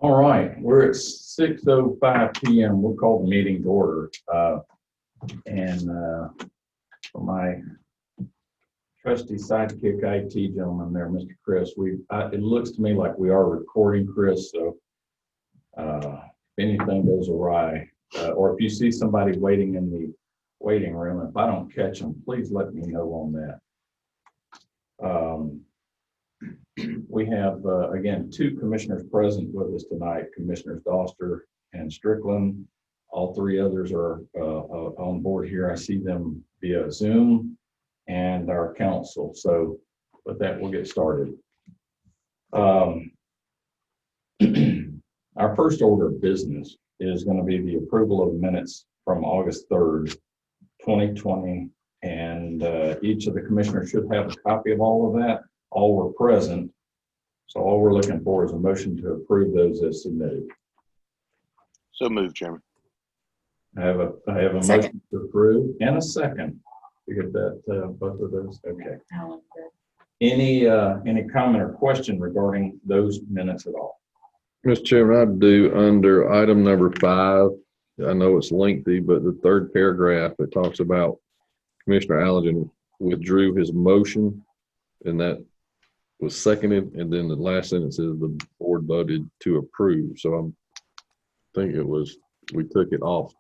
All right, we're at 6:05 p.m. We'll call the meeting to order. And for my trusty sidekick IT gentleman there, Mr. Chris, it looks to me like we are recording, Chris. So if anything goes awry, or if you see somebody waiting in the waiting room, if I don't catch them, please let me know on that. We have, again, two commissioners present with us tonight, Commissioners Doster and Strickland. All three others are on board here. I see them via Zoom and our council. So with that, we'll get started. Our first order of business is going to be the approval of minutes from August 3rd, 2020. And each of the commissioners should have a copy of all of that. All were present. So all we're looking for is a motion to approve those as submitted. So moved, Chairman. I have a motion to approve and a second. You get that, both of those? Okay. Any comment or question regarding those minutes at all? Mr. Chairman, I do under item number 5. I know it's lengthy, but the third paragraph, it talks about Commissioner Allergen withdrew his motion, and that was seconded, and then the last sentence is the board voted to approve. So I think we took it off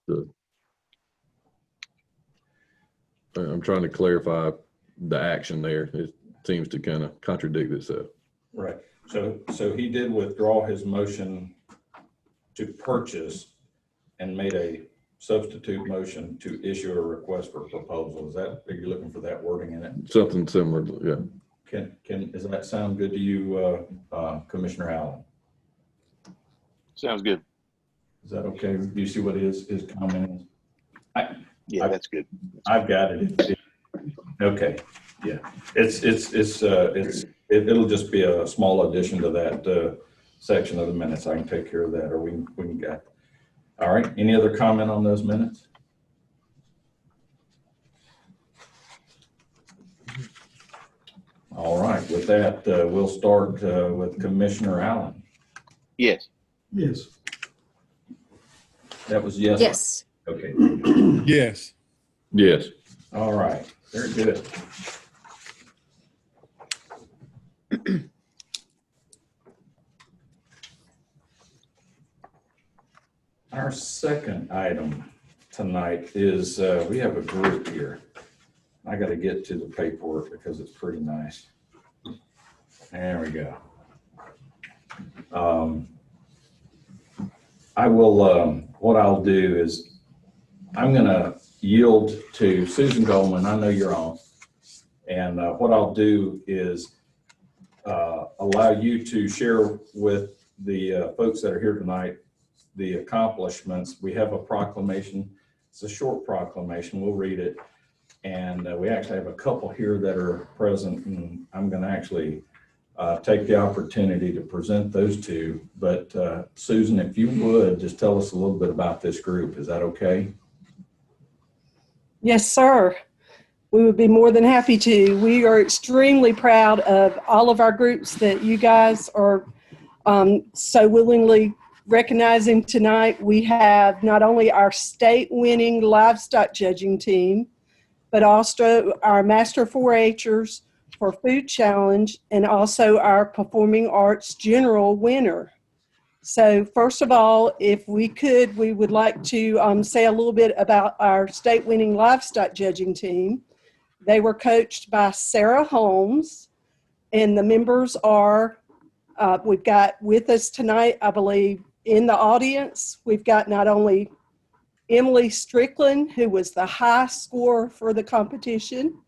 I'm trying to clarify the action there. It seems to kind of contradict itself. Right. So he did withdraw his motion to purchase and made a substitute motion to issue a request for proposal. Are you looking for that wording in it? Something similar, yeah. Does that sound good to you, Commissioner Allen? Sounds good. Is that okay? Do you see what his comment is? That's good. I've got it. Okay. Yeah. It'll just be a small addition to that section of the minutes. I can take care of that, or we can get. All right. Any other comment on those minutes? All right. With that, we'll start with Commissioner Allen. Yes. Yes. That was yes. Yes. Okay. Yes. Yes. All right. Very good. Our second item tonight is we have a group here. I got to get to the paperwork because it's pretty nice. There we go. What I'll do is I'm going to yield to Susan Goldman. I know you're on. And what I'll do is allow you to share with the folks that are here tonight the accomplishments. We have a proclamation. It's a short proclamation. We'll read it. And we actually have a couple here that are present, and I'm going to actually take the opportunity to present those two. But Susan, if you would, just tell us a little bit about this group. Is that okay? Yes, sir. We would be more than happy to. We are extremely proud of all of our groups that you guys are so willingly recognizing tonight. We have not only our state-winning livestock judging team, but also our Master 4-H'ers for Food Challenge, and also our Performing Arts General winner. So first of all, if we could, we would like to say a little bit about our state-winning livestock judging team. They were coached by Sarah Holmes, and the members are, we've got with us tonight, I believe, in the audience, we've got not only Emily Strickland, who was the high scorer for the competition,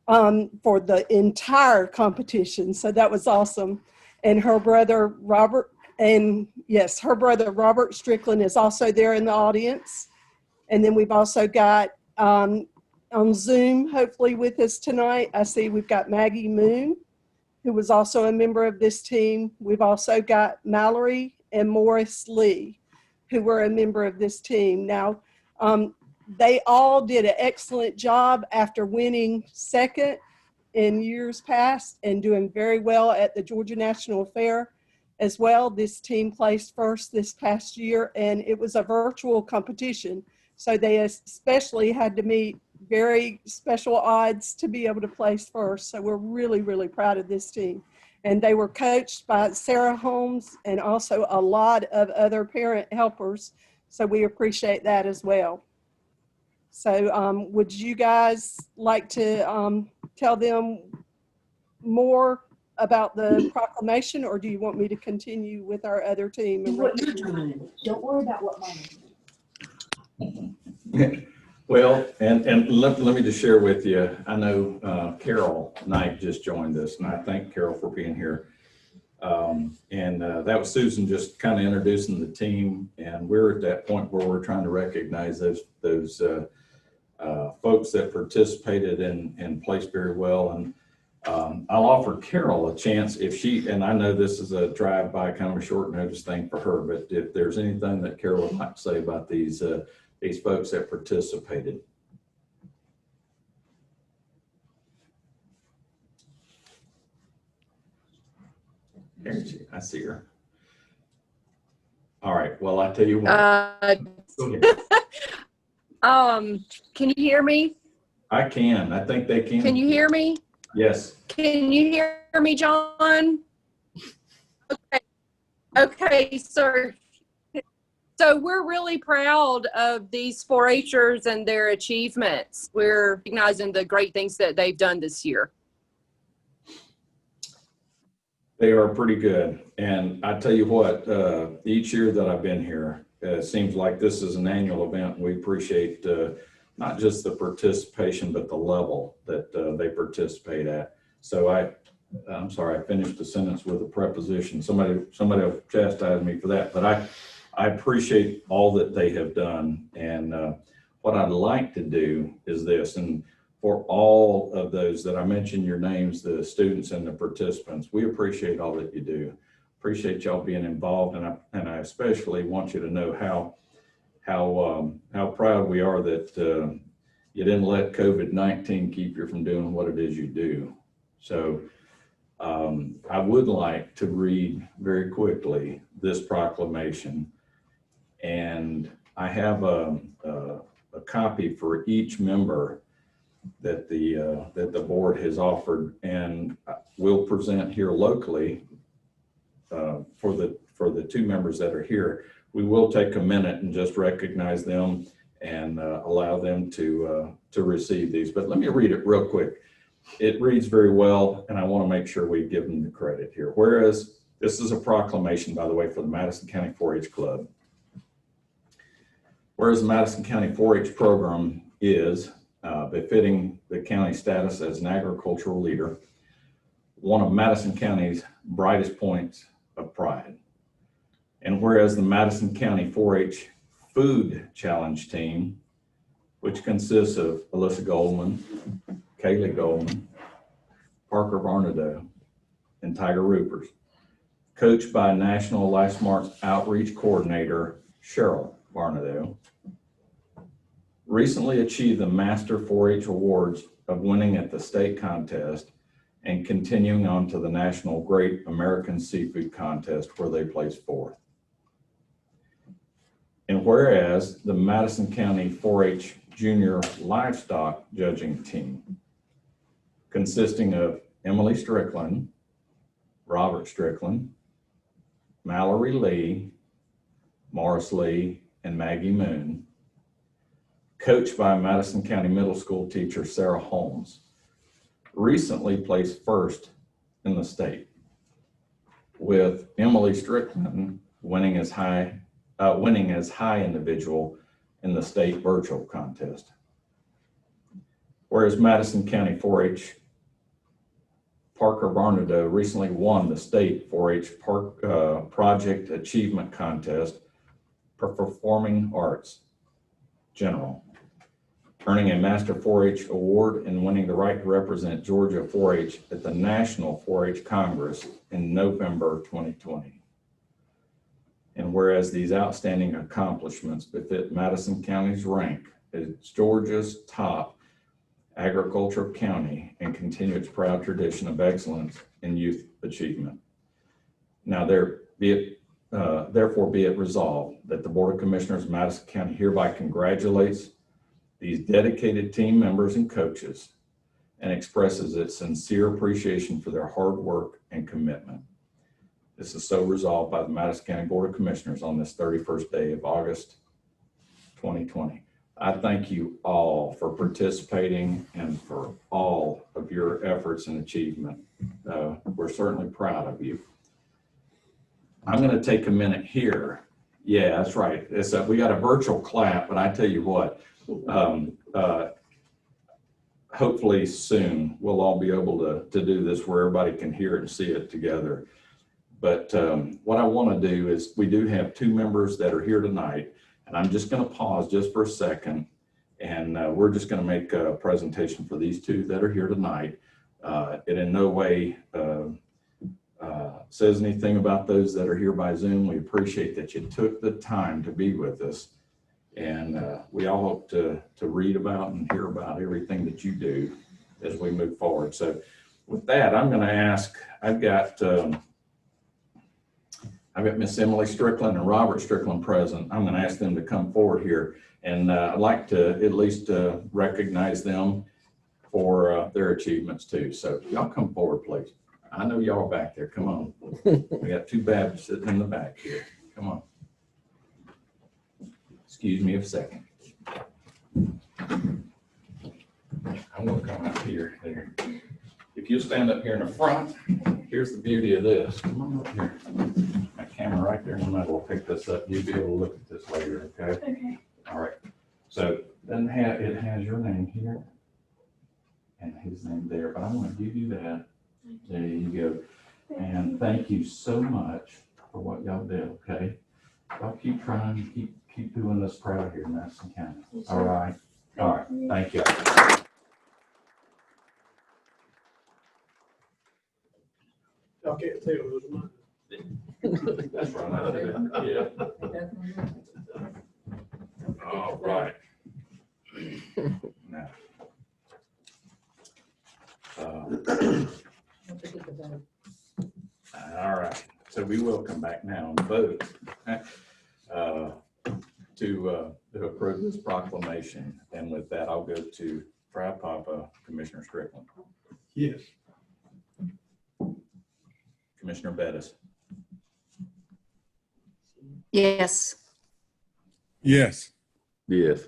for the entire competition. So that was awesome. And her brother, Robert, her brother, Robert Strickland, is also there in the audience. And then we've also got on Zoom, hopefully with us tonight, I see we've got Maggie Moon, who was also a member of this team. We've also got Mallory and Morris Lee, who were a member of this team. Now, they all did an excellent job after winning second in years past and doing very well at the Georgia National Fair. as well. This team placed first this past year, and it was a virtual competition. So they especially had to meet very special odds to be able to place first. So we're really, really proud of this team. And they were coached by Sarah Holmes and also a lot of other parent helpers. So we appreciate that as well. So would you guys like to tell them more about the proclamation, or do you want me to continue with our other team? Do what you're doing. Don't worry about what mine is. Well, and let me just share with you, I know Carol Knight just joined us, and I thank Carol for being here. That was Susan just kind of introducing the team, and we're at that point where we're trying to recognize those folks that participated and placed very well. And I'll offer Carol a chance if she, and I know this is a drive-by kind of a short notice thing for her, but if there's anything that Carol would like to say about these folks that participated. There she, I see her. All right, well, I tell you what. Go ahead. Can you hear me? I can, I think they can. Can you hear me? Yes. Can you hear me, John? Okay. Okay, so we're really proud of these 4-H'ers and their achievements. We're recognizing the great things that they've done this year. They are pretty good. And I tell you what, each year that I've been here, it seems like this is an annual event. We appreciate not just the participation, but the level that they participate at. So I'm sorry, I finished the sentence with a preposition. Somebody will chastise me for that, but I appreciate all that they have done. And what I'd like to do is this, and for all of those that I mentioned your names, the students and the participants, we appreciate all that you do. Appreciate y'all being involved, and I especially want you to know how proud we are that you didn't let COVID-19 keep you from doing what it is you do. So I would like to read very quickly this proclamation, and I have a copy for each member that the board has offered, and we'll present here locally for the 2 members that are here. We will take a minute and just recognize them and allow them to receive these. But let me read it real quick. It reads very well, and I want to make sure we give them the credit here. Whereas this is a proclamation, by the way, for the Madison County 4-H Club. Whereas the Madison County 4-H program is befitting the county status as an agricultural leader, one of Madison County's brightest points of pride. And whereas the Madison County 4-H Food Challenge team, which consists of Alyssa Goldman, Kaylee Goldman, Parker Varnado, and Tiger Rupers, coached by National LifeSmart Outreach Coordinator Cheryl Varnado, recently achieved the Master 4-H Awards of winning at the state contest and continuing on to the National Great American Seafood Contest, where they placed 4th. And whereas the Madison County 4-H Junior Livestock Judging Team, consisting of Emily Strickland, Robert Strickland, Mallory Lee, Morris Lee, and Maggie Moon, coached by Madison County Middle School teacher Sarah Holmes, recently placed 1st in the state, with Emily Strickland winning as high individual in the state virtual contest. Whereas Madison County 4-H Parker Varnado recently won the state 4-H project achievement contest for performing arts general, earning a Master 4-H award and winning the right to represent Georgia 4-H at the National 4-H Congress in November 2020. And whereas these outstanding accomplishments befit Madison County's rank as Georgia's top agricultural county and continue its proud tradition of excellence in youth achievement. Now, there Therefore be it resolved that the Board of Commissioners of Madison County hereby congratulates these dedicated team members and coaches and expresses its sincere appreciation for their hard work and commitment. This is so resolved by the Madison County Board of Commissioners on this 31st day of August, 2020. I thank you all for participating and for all of your efforts and achievement. We're certainly proud of you. I'm going to take a minute here. Yeah, that's right. We got a virtual clap, but I tell you what, hopefully soon we'll all be able to do this where everybody can hear it and see it together. But what I want to do is, we do have two members that are here tonight, and I'm just going to pause just for a second, and we're just going to make a presentation for these two that are here tonight. It in no way says anything about those that are here by Zoom. We appreciate that you took the time to be with us, and we all hope to read about and hear about everything that you do as we move forward. So with that, I'm going to ask, I've got Miss Emily Strickland and Robert Strickland present. I'm going to ask them to come forward here, and I'd like to at least recognize them for their achievements too. So y'all come forward, please. I know y'all are back there. Come on. We got two Baptists sitting in the back here. Come on. Excuse me a second. I'm going to come up here. There. If you stand up here in the front, here's the beauty of this. Come on up here. My camera right there in the middle will pick this up. You'll be able to look at this later, okay? Okay. All right. So then it has your name here and his name there, but I'm going to give you that. There you go. And thank you so much for what y'all did, okay? Y'all keep trying, keep doing this proud here in Madison County. All right. All right. Thank you. Y'all can't tell, those are mine. That's right. Yeah. All right. Now. All right. So we will come back now and vote to approve this proclamation. And with that, I'll go to Fry Papa, Commissioner Strickland, Yes. Commissioner Bettis, Yes. Yes. Yes.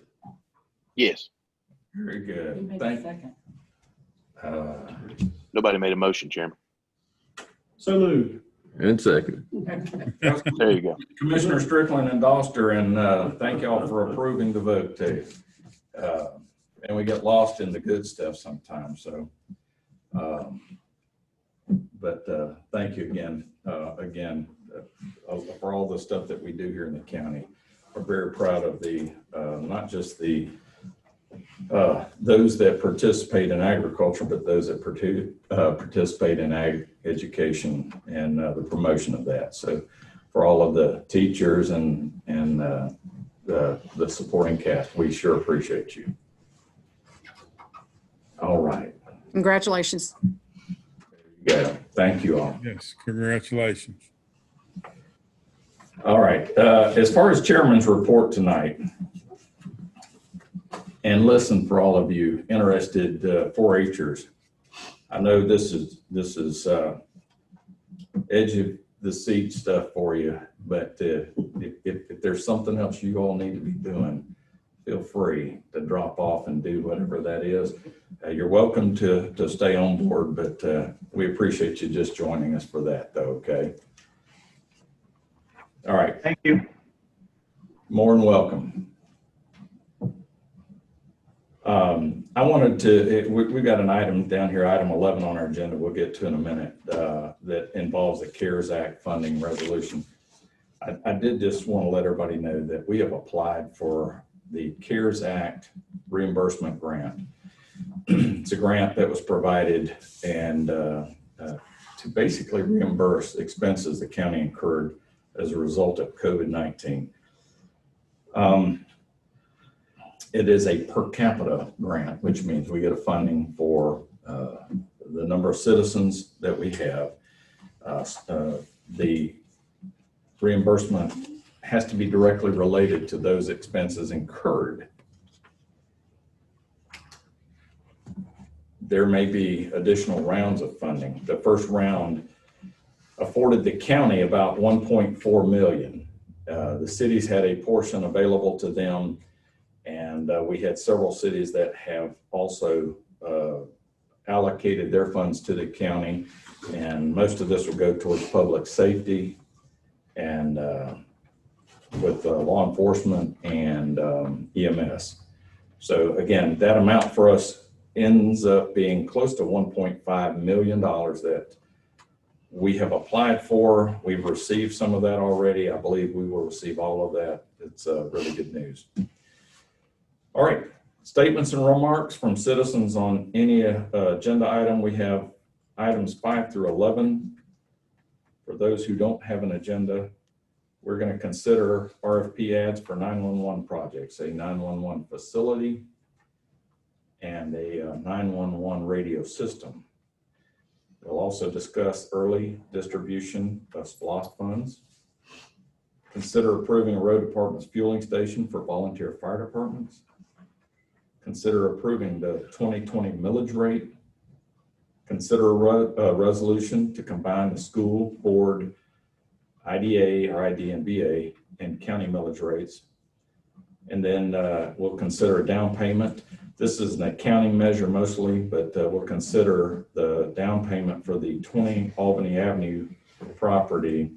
Yes. very good. Nobody made a motion, Chairman. So moved. And second. There you go. Commissioner Strickland and Doster, and thank y'all for approving the vote too. And we get lost in the good stuff sometimes, so. But thank you again, for all the stuff that we do here in the county. We're very proud of the, not just the, those that participate in agriculture, but those that participate in ag education and the promotion of that. So for all of the teachers and the supporting cast, we sure appreciate you. All right. Congratulations. Yeah, thank you all. Yes, congratulations. All right, as far as chairman's report tonight, and listen, for all of you interested 4-H'ers, I know this is edge of the seat stuff for you, but if there's something else you all need to be doing, feel free to drop off and do whatever that is. You're welcome to stay on board, but we appreciate you just joining us for that though, okay? All right. Thank you. More than welcome. I wanted to, we've got an item down here, item 11 on our agenda, we'll get to in a minute, that involves the CARES Act funding resolution. I did just want to let everybody know that we have applied for the CARES Act reimbursement grant. It's a grant that was provided and to basically reimburse expenses the county incurred as a result of COVID-19. It is a per capita grant, which means we get a funding for the number of citizens that we have. The reimbursement has to be directly related to those expenses incurred. There may be additional rounds of funding. The first round afforded the county about 1.4 million. The cities had a portion available to them, and we had several cities that have also allocated their funds to the county, and most of this will go towards public safety and with law enforcement and EMS. So again, that amount for us ends up being close to $1.5 million that we have applied for. We've received some of that already. I believe we will receive all of that. It's really good news. All right, statements and remarks from citizens on any agenda item. We have items 5 through 11. For those who don't have an agenda, we're going to consider RFP ads for 911 projects, a 911 facility, and a 911 radio system. We'll also discuss early distribution of SPLOST funds, consider approving a road department's fueling station for volunteer fire departments, consider approving the 2020 millage rate, consider a resolution to combine the school board IDA or IDNBA and county millage rates. And then we'll consider a down payment. This is an accounting measure mostly, but we'll consider the down payment for the 20 Albany Avenue property.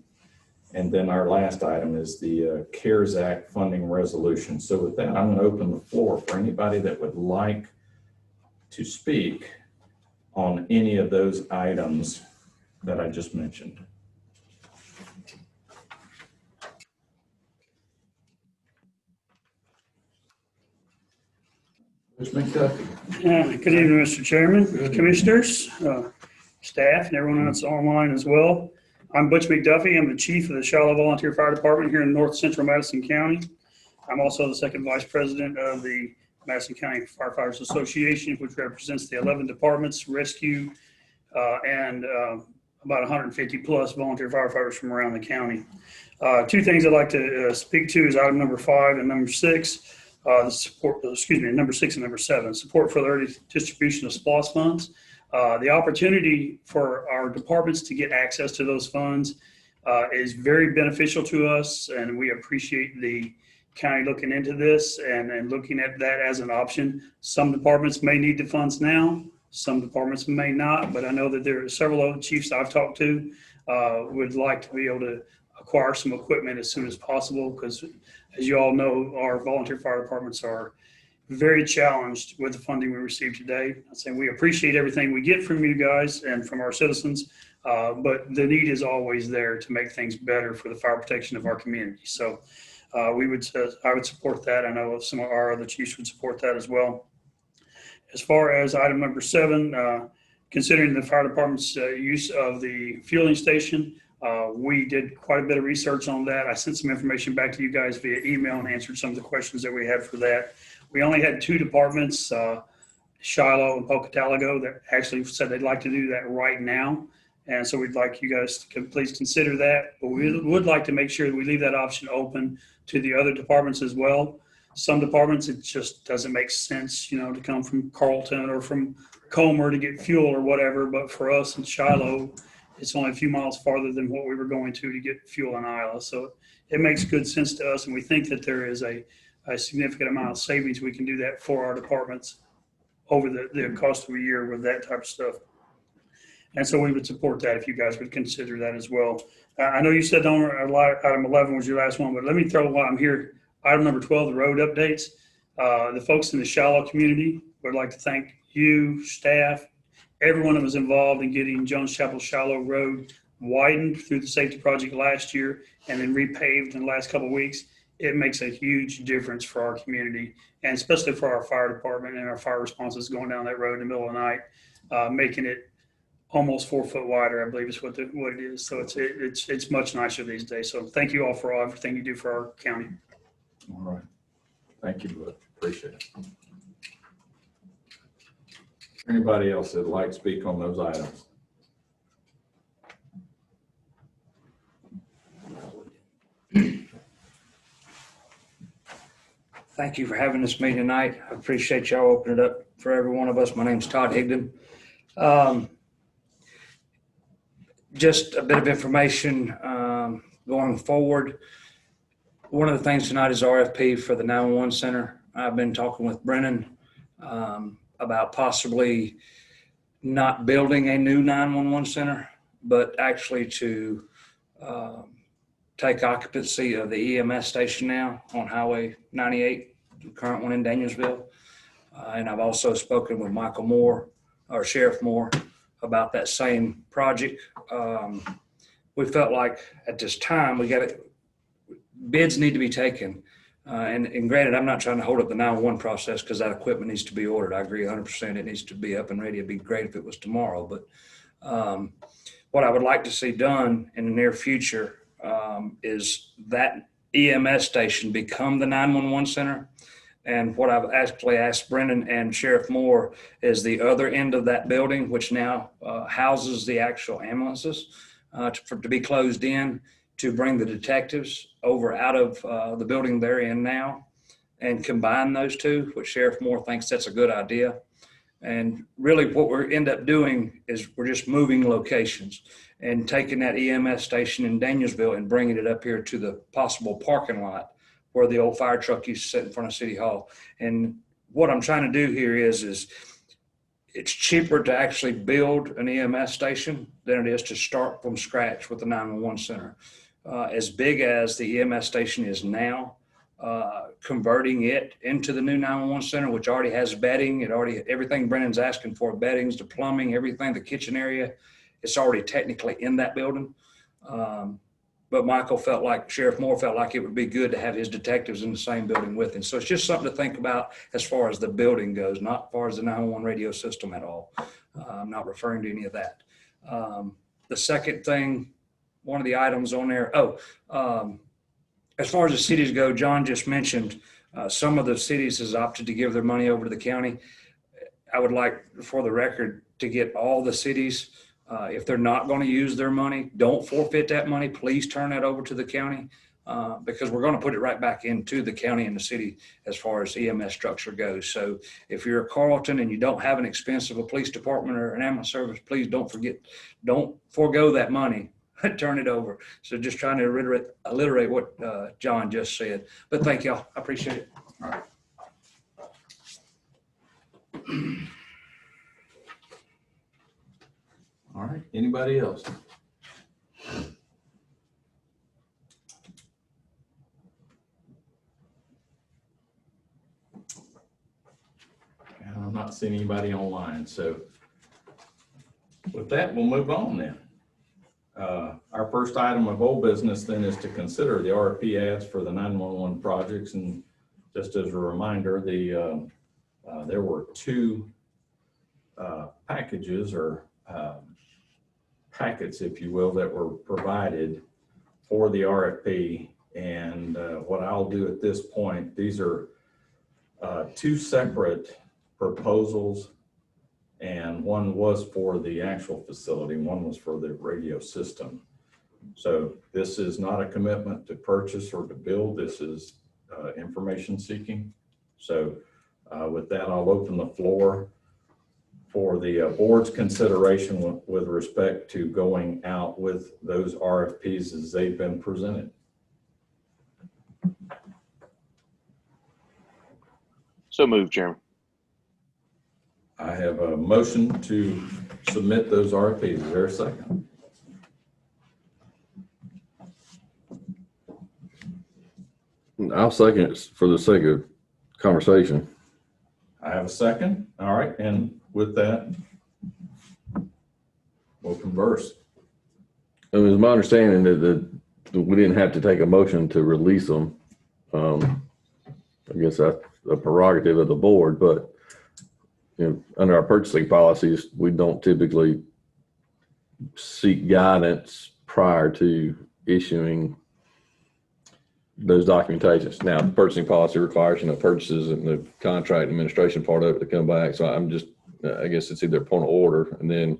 And then our last item is the CARES Act funding resolution. So with that, I'm going to open the floor for anybody that would like to speak on any of those items that I just mentioned. Mr. McDuffie. Good evening, Mr. Chairman, Commissioners, staff, and everyone else online as well. I'm Butch McDuffie. I'm the chief of the Shiloh Volunteer Fire Department here in North Central Madison County. I'm also the second vice president of the Madison County Firefighters Association, which represents the 11 departments, rescue, and about 150 plus volunteer firefighters from around the county. Two things I'd like to speak to is item number 5 and number 6. Number 6 and number 7, support for the early distribution of SPLOST funds. The opportunity for our departments to get access to those funds is very beneficial to us, and we appreciate the county looking into this and looking at that as an option. Some departments may need the funds now, some departments may not, but I know that there are several other chiefs I've talked to would like to be able to acquire some equipment as soon as possible, because as you all know, our volunteer fire departments are very challenged with the funding we received today. I'm saying we appreciate everything we get from you guys and from our citizens, but the need is always there to make things better for the fire protection of our community. So I would support that. I know some of our other chiefs would support that as well. As far as item number 7, considering the fire department's use of the fueling station, we did quite a bit of research on that. I sent some information back to you guys via email and answered some of the questions that we had for that. We only had 2 departments, Shiloh and Pocatello, that actually said they'd like to do that right now. And so we'd like you guys to please consider that. But we would like to make sure that we leave that option open to the other departments as well. Some departments, it just doesn't make sense, to come from Carlton or from Comer to get fuel or whatever. But for us in Shiloh, it's only a few miles farther than what we were going to get fuel in Isla. So it makes good sense to us, and we think that there is a significant amount of savings we can do that for our departments over the cost of a year with that type of stuff. And so we would support that if you guys would consider that as well. I know you said item 11 was your last one, but let me throw while I'm here, item number 12, the road updates. The folks in the Shiloh community would like to thank you, staff, everyone that was involved in getting Jones Chapel Shiloh Road widened through the safety project last year and then repaved in the last couple of weeks. It makes a huge difference for our community, and especially for our fire department and our fire responses going down that road in the middle of the night, making it almost 4 foot wider, I believe is what it is. So it's much nicer these days. So thank you all for everything you do for our county. All right. Thank you, Bud. Appreciate it. Anybody else that'd like to speak on those items? Thank you for having this meeting tonight. I appreciate y'all opening it up for every one of us. My name's Todd Higdon. Just a bit of information going forward. One of the things tonight is RFP for the 911 center. I've been talking with Brennan about possibly not building a new 911 center, but actually to take occupancy of the EMS station now on Highway 98, the current one in Danielsville. And I've also spoken with Michael Moore, or Sheriff Moore, about that same project. We felt like at this time bids need to be taken. And granted, I'm not trying to hold up the 911 process because that equipment needs to be ordered. I agree 100%. It needs to be up and ready. It'd be great if it was tomorrow. But what I would like to see done in the near future is that EMS station become the 911 center. And what I've actually asked Brendan and Sheriff Moore is the other end of that building, which now houses the actual ambulances, to be closed in, to bring the detectives over out of the building they're in now and combine those two, which Sheriff Moore thinks that's a good idea. And really what we end up doing is we're just moving locations and taking that EMS station in Danielsville and bringing it up here to the possible parking lot where the old fire truck used to sit in front of City Hall. And what I'm trying to do here is it's cheaper to actually build an EMS station than it is to start from scratch with the 911 center. As big as the EMS station is now, converting it into the new 911 center, which already has bedding, everything Brennan's asking for, beddings, the plumbing, everything, the kitchen area, it's already technically in that building. But Sheriff Moore felt like it would be good to have his detectives in the same building with him. So it's just something to think about as far as the building goes, not as far as the 911 radio system at all. I'm not referring to any of that. The second thing, one of the items on there, as far as the cities go, John just mentioned some of the cities has opted to give their money over to the county. I would like, for the record, to get all the cities, if they're not going to use their money, don't forfeit that money. Please turn that over to the county because we're going to put it right back into the county and the city as far as EMS structure goes. So if you're a Carlton and you don't have an expense of a police department or an ambulance service, please don't forego that money. Turn it over. So just trying to alliterate what John just said. But thank y'all. I appreciate it. All right. All right. Anybody else? And I'm not seeing anybody online. So with that, we'll move on then. Our first item of old business then is to consider the RFP ads for the 911 projects. And just as a reminder, there were two packages or packets, if you will, that were provided for the RFP. And what I'll do at this point, these are two separate proposals, and one was for the actual facility, one was for the radio system. So this is not a commitment to purchase or to build. This is information seeking. So with that, I'll open the floor for the board's consideration with respect to going out with those RFPs as they've been presented. So moved, Chairman. I have a motion to submit those RFPs. Is there a second? I'll second it for the sake of conversation. I have a second. All right. And with that, we'll converse. It was my understanding that we didn't have to take a motion to release them. I guess that's a prerogative of the board, but under our purchasing policies, we don't typically seek guidance prior to issuing those documentations. Now, the purchasing policy requires, purchases and the contract administration part of it to come back. So I guess it's either a point of order, and then,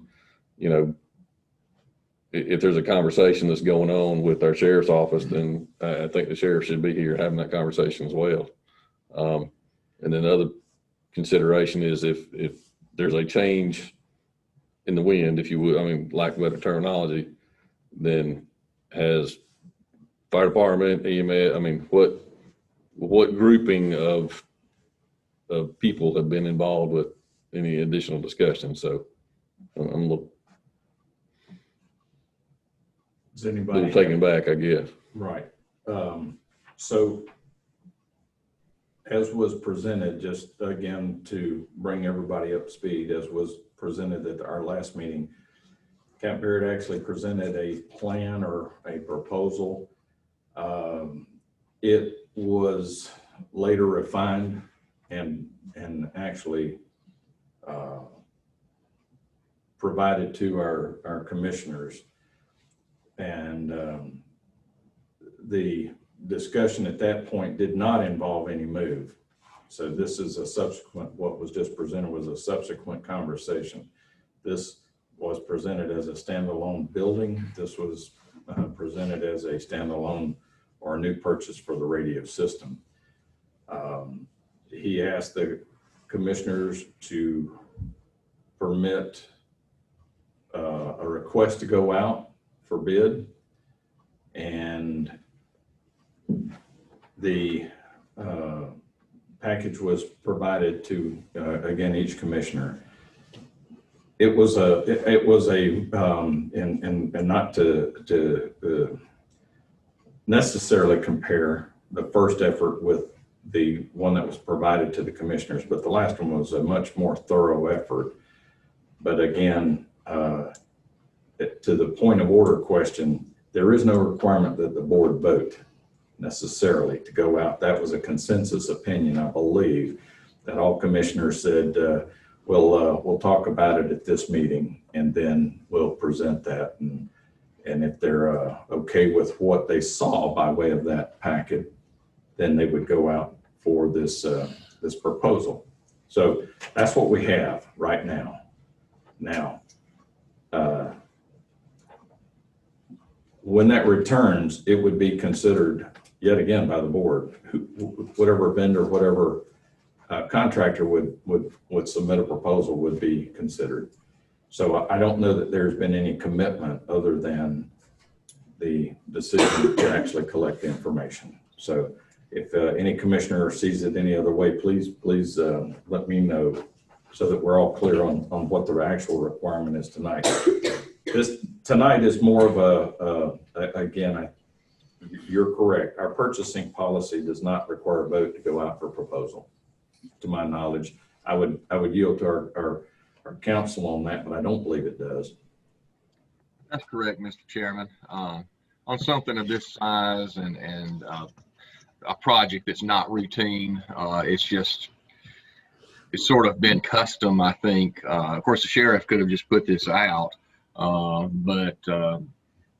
if there's a conversation that's going on with our sheriff's office, then I think the sheriff should be here having that conversation as well. And then the other consideration is if there's a change in the wind, if you would, I mean, lack of better terminology, then has fire department, EMA, I mean, what grouping of people have been involved with any additional discussion? So I'm a little Does anybody taken back, I guess. Right. So as was presented, just again, to bring everybody up to speed, as was presented at our last meeting, Cap Barrett actually presented a plan or a proposal. It was later refined and actually provided to our commissioners. And the discussion at that point did not involve any move. So this is a subsequent, what was just presented was a subsequent conversation. This was presented as a standalone building. This was presented as a standalone or a new purchase for the radio system. He asked the commissioners to permit a request to go out for bid, and the package was provided to again each commissioner. It was a and not to necessarily compare the first effort with the one that was provided to the commissioners, but the last one was a much more thorough effort. But again, to the point of order question, there is no requirement that the board vote necessarily to go out. That was a consensus opinion, I believe, that all commissioners said, we'll talk about it at this meeting and then we'll present that. And if they're okay with what they saw by way of that packet, then they would go out for this this proposal. So that's what we have right now. Now, when that returns, it would be considered yet again by the board. Whatever vendor, whatever contractor would submit a proposal would be considered. So I don't know that there's been any commitment other than the decision to actually collect the information. So if any commissioner sees it any other way, please let me know so that we're all clear on what the actual requirement is tonight. Tonight is more of again, you're correct. Our purchasing policy does not require a vote to go out for proposal. To my knowledge, I would yield to our counsel on that, but I don't believe it does. That's correct, Mr. Chairman. On something of this size and a project that's not routine, it's sort of been custom, I think. Of course, the sheriff could have just put this out, but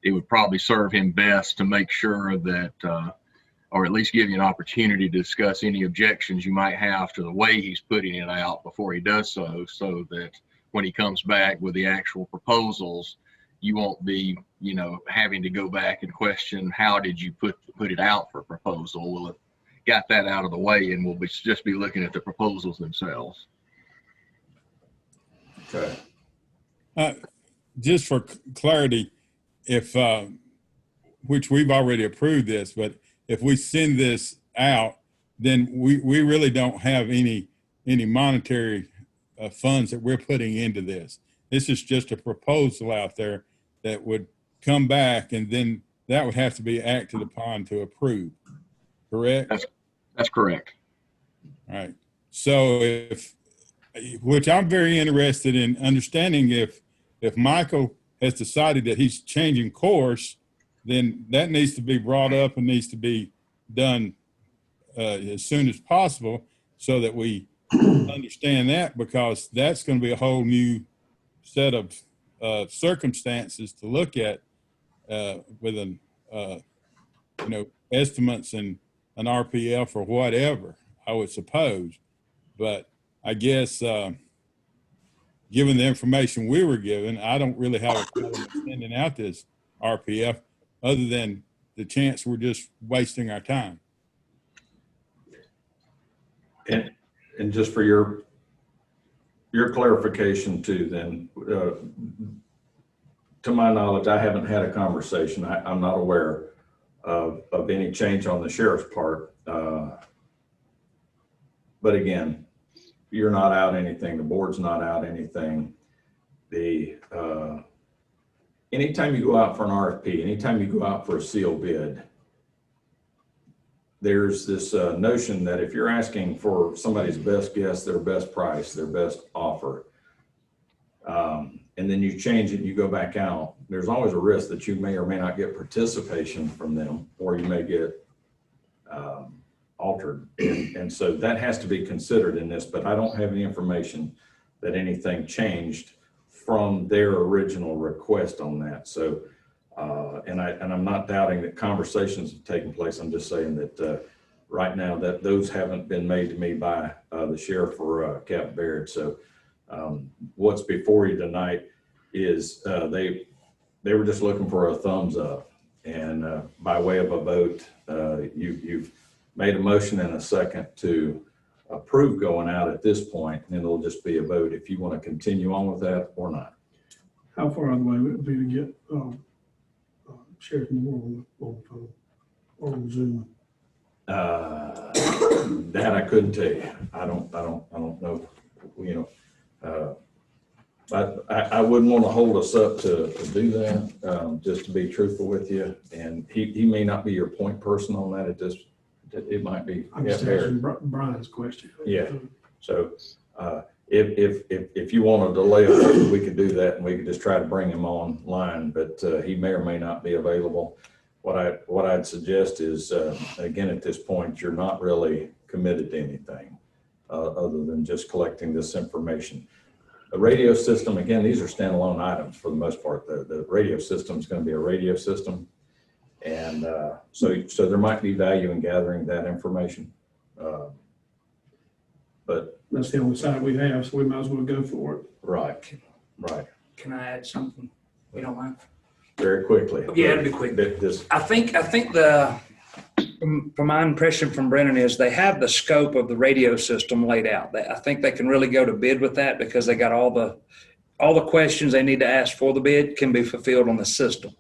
it would probably serve him best to make sure that, or at least give you an opportunity to discuss any objections you might have to the way he's putting it out before he does so that when he comes back with the actual proposals, you won't be, having to go back and question, how did you put it out for proposal? We'll have got that out of the way and we'll just be looking at the proposals themselves. Okay. Just for clarity, if, which we've already approved this, but if we send this out, then we really don't have any monetary funds that we're putting into this. This is just a proposal out there that would come back, and then that would have to be acted upon to approve. Correct? That's correct. All right. So which I'm very interested in understanding, if Michael has decided that he's changing course, then that needs to be brought up and needs to be done as soon as possible so that we understand that, because that's going to be a whole new set of circumstances to look at with an estimates and an RPF or whatever, I would suppose. But I guess given the information we were given, I don't really have a problem with sending out this RPF other than the chance we're just wasting our time. And just for your clarification too, then, to my knowledge, I haven't had a conversation. I'm not aware of any change on the sheriff's part. But again, you're not out anything. The board's not out anything. Anytime you go out for an RFP, anytime you go out for a sealed bid, there's this notion that if you're asking for somebody's best guess, their best price, their best offer, and then you change it, you go back out, there's always a risk that you may or may not get participation from them, or you may get altered. And so that has to be considered in this, but I don't have any information that anything changed from their original request on that. So, and I'm not doubting that conversations have taken place. I'm just saying that right now that those haven't been made to me by the sheriff or Captain Baird. So what's before you tonight is they were just looking for a thumbs up, and by way of a vote, you've made a motion and a second to approve going out at this point, and it'll just be a vote if you want to continue on with that or not. How far out of the way would it be to get Sheriff Moore on the phone or on Zoom? That I couldn't tell you. I don't know. You know, I wouldn't want to hold us up to do that. Just to be truthful with you, and he may not be your point person on that. It might be. I'm just asking Brian's question. Yeah. So if you want to delay it, we could do that, and we could just try to bring him online. But he may or may not be available. What I'd suggest is, again, at this point, you're not really committed to anything other than just collecting this information. The radio system, again, these are standalone items for the most part. The radio system is going to be a radio system. And so there might be value in gathering that information. But that's the only site we have, so we might as well go for it. Right. Can I add something? You don't mind? Very quickly. Yeah, it'll be quick. I think from my impression from Brennan is they have the scope of the radio system laid out. I think they can really go to bid with that because they got all the questions they need to ask for the bid can be fulfilled on the system.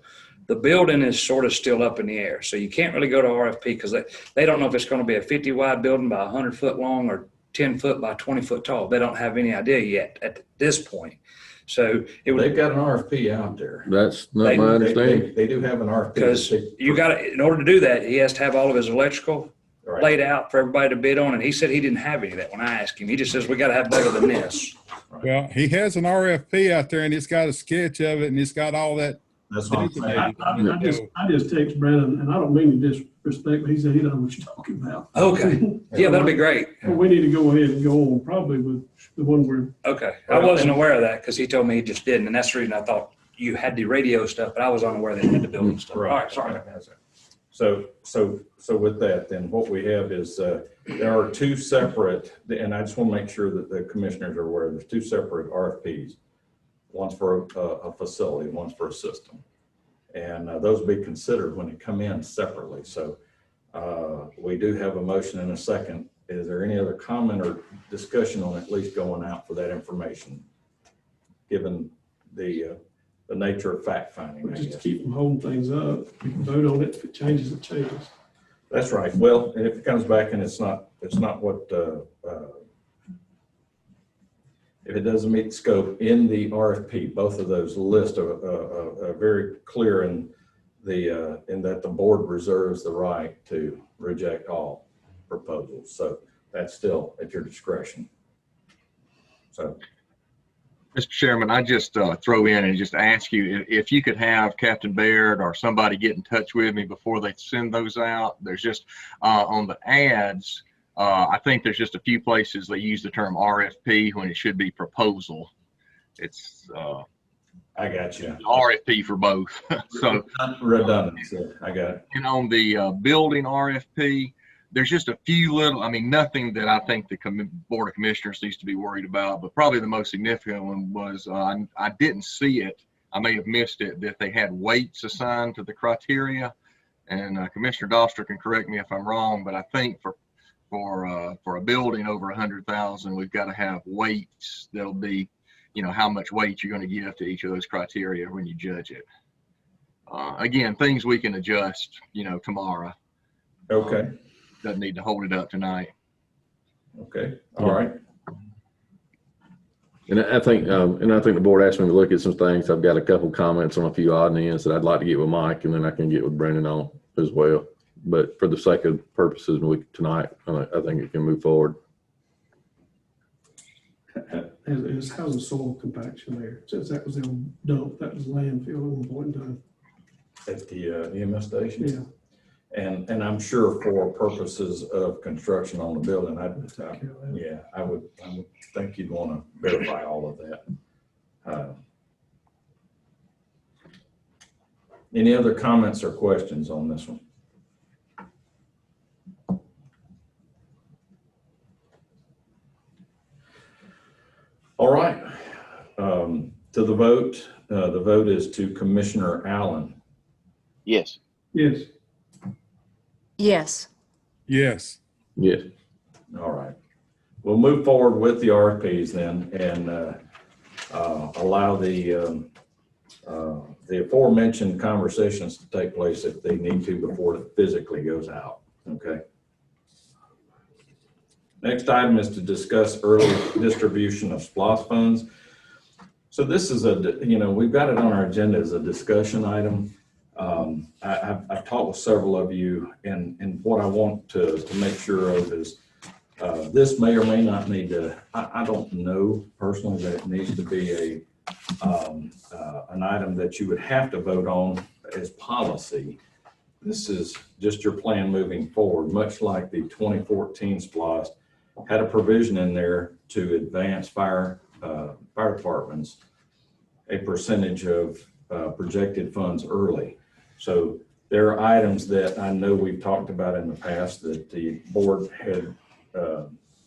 The building is sort of still up in the air, so you can't really go to RFP because they don't know if it's going to be a 50 wide building by 100 foot long or 10 foot by 20 foot tall. They don't have any idea yet at this point. So they've got an RFP out there. That's not my understanding. They do have an RFP. Because you got to, in order to do that, he has to have all of his electrical laid out for everybody to bid on. And he said he didn't have any of that when I asked him. He just says, we got to have better than this. Well, he has an RFP out there and it's got a sketch of it and it's got all that. That's what I'm saying. I just text Brandon, and I don't mean to disrespect, but he said he doesn't know what you're talking about. Okay. Yeah, that'll be great. Well, we need to go ahead and go on probably with the one we're. Okay. I wasn't aware of that because he told me he just didn't. And that's the reason I thought you had the radio stuff, but I was unaware that you had the building stuff. All right, sorry. So with that, then what we have is there are two separate, and I just want to make sure that the commissioners are aware, there's two separate RFPs. One's for a facility, one's for a system. And those will be considered when they come in separately. So we do have a motion and a second. Is there any other comment or discussion on at least going out for that information, given the nature of fact finding? Just to keep from holding things up. We can vote on it. If it changes, it changes. That's right. Well, and if it comes back and it's not what, if it doesn't meet the scope in the RFP, both of those lists are very clear in that the board reserves the right to reject all proposals. So that's still at your discretion. So, Mr. Chairman, I just throw in and just ask you if you could have Captain Baird or somebody get in touch with me before they send those out. There's just on the ads. I think there's just a few places they use the term RFP when it should be proposal. It's I got you. RFP for both. So redundancy. I got it. And on the building RFP, there's just a few little, nothing that I think the Board of Commissioners needs to be worried about, but probably the most significant one was I didn't see it. I may have missed it, that they had weights assigned to the criteria. And Commissioner Doster can correct me if I'm wrong, but I think for for a building over 100,000, we've got to have weights that'll be, how much weight you're going to give to each of those criteria when you judge it. Again, things we can adjust, tomorrow. Okay, Doesn't need to hold it up tonight. okay, all right. And I think the board asked me to look at some things. I've got a couple comments on a few odd ends that I'd like to get with Mike, and then I can get with Brendan on as well. But for the sake of purposes tonight, I think it can move forward. How's the soil compaction there? Since that was the old dump, that was landfill at one point in time. At the EMS station? Yeah. And I'm sure for purposes of construction on the building, I would think you'd want to verify all of that. Any other comments or questions on this one? All right, to the vote. The vote is to Commissioner Allen. Yes. Yes. Yes. Yes. Yes. All right. We'll move forward with the RFPs then and allow the aforementioned conversations to take place if they need to before it physically goes out. Okay. Next item is to discuss early distribution of SPLOST funds. So this is we've got it on our agenda as a discussion item. I've talked with several of you, and what I want to make sure of is this may or may not need to, I don't know personally that it needs to be an item that you would have to vote on as policy. This is just your plan moving forward, much like the 2014 SPLOST had a provision in there to advance fire departments a percentage of projected funds early. So there are items that I know we've talked about in the past that the board had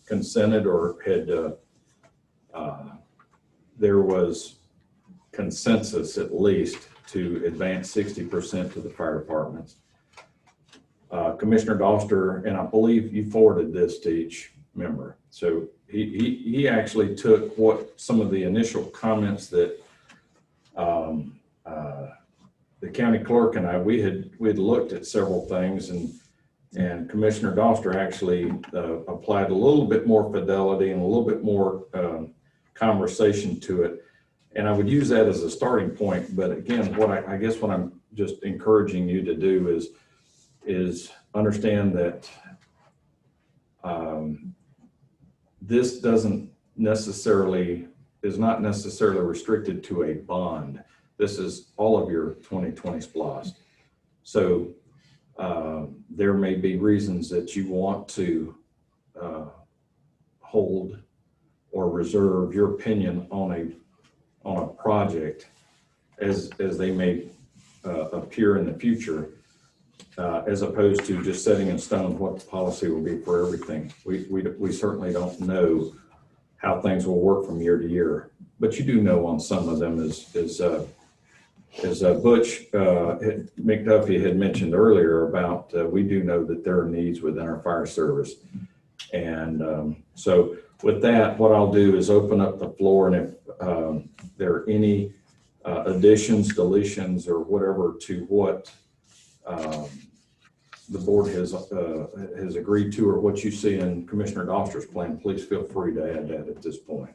consented or had there was consensus at least to advance 60% to the fire departments. Commissioner Doster, and I believe you forwarded this to each member. So he actually took what some of the initial comments that the county clerk and we had looked at several things, and Commissioner Doster actually applied a little bit more fidelity and a little bit more conversation to it. And I would use that as a starting point. But again, I guess what I'm just encouraging you to do is understand that this is not necessarily restricted to a bond. This is all of your 2020 SPLOST. So there may be reasons that you want to hold or reserve your opinion on a project as they may appear in the future, as opposed to just setting in stone what the policy will be for everything. We certainly don't know how things will work from year to year, but you do know on some of them, as Butch McDuffie had mentioned earlier about, we do know that there are needs within our fire service. And so with that, what I'll do is open up the floor, and if there are any additions, deletions, or whatever to what the board has agreed to, or what you see in Commissioner Doster's plan, please feel free to add that at this point.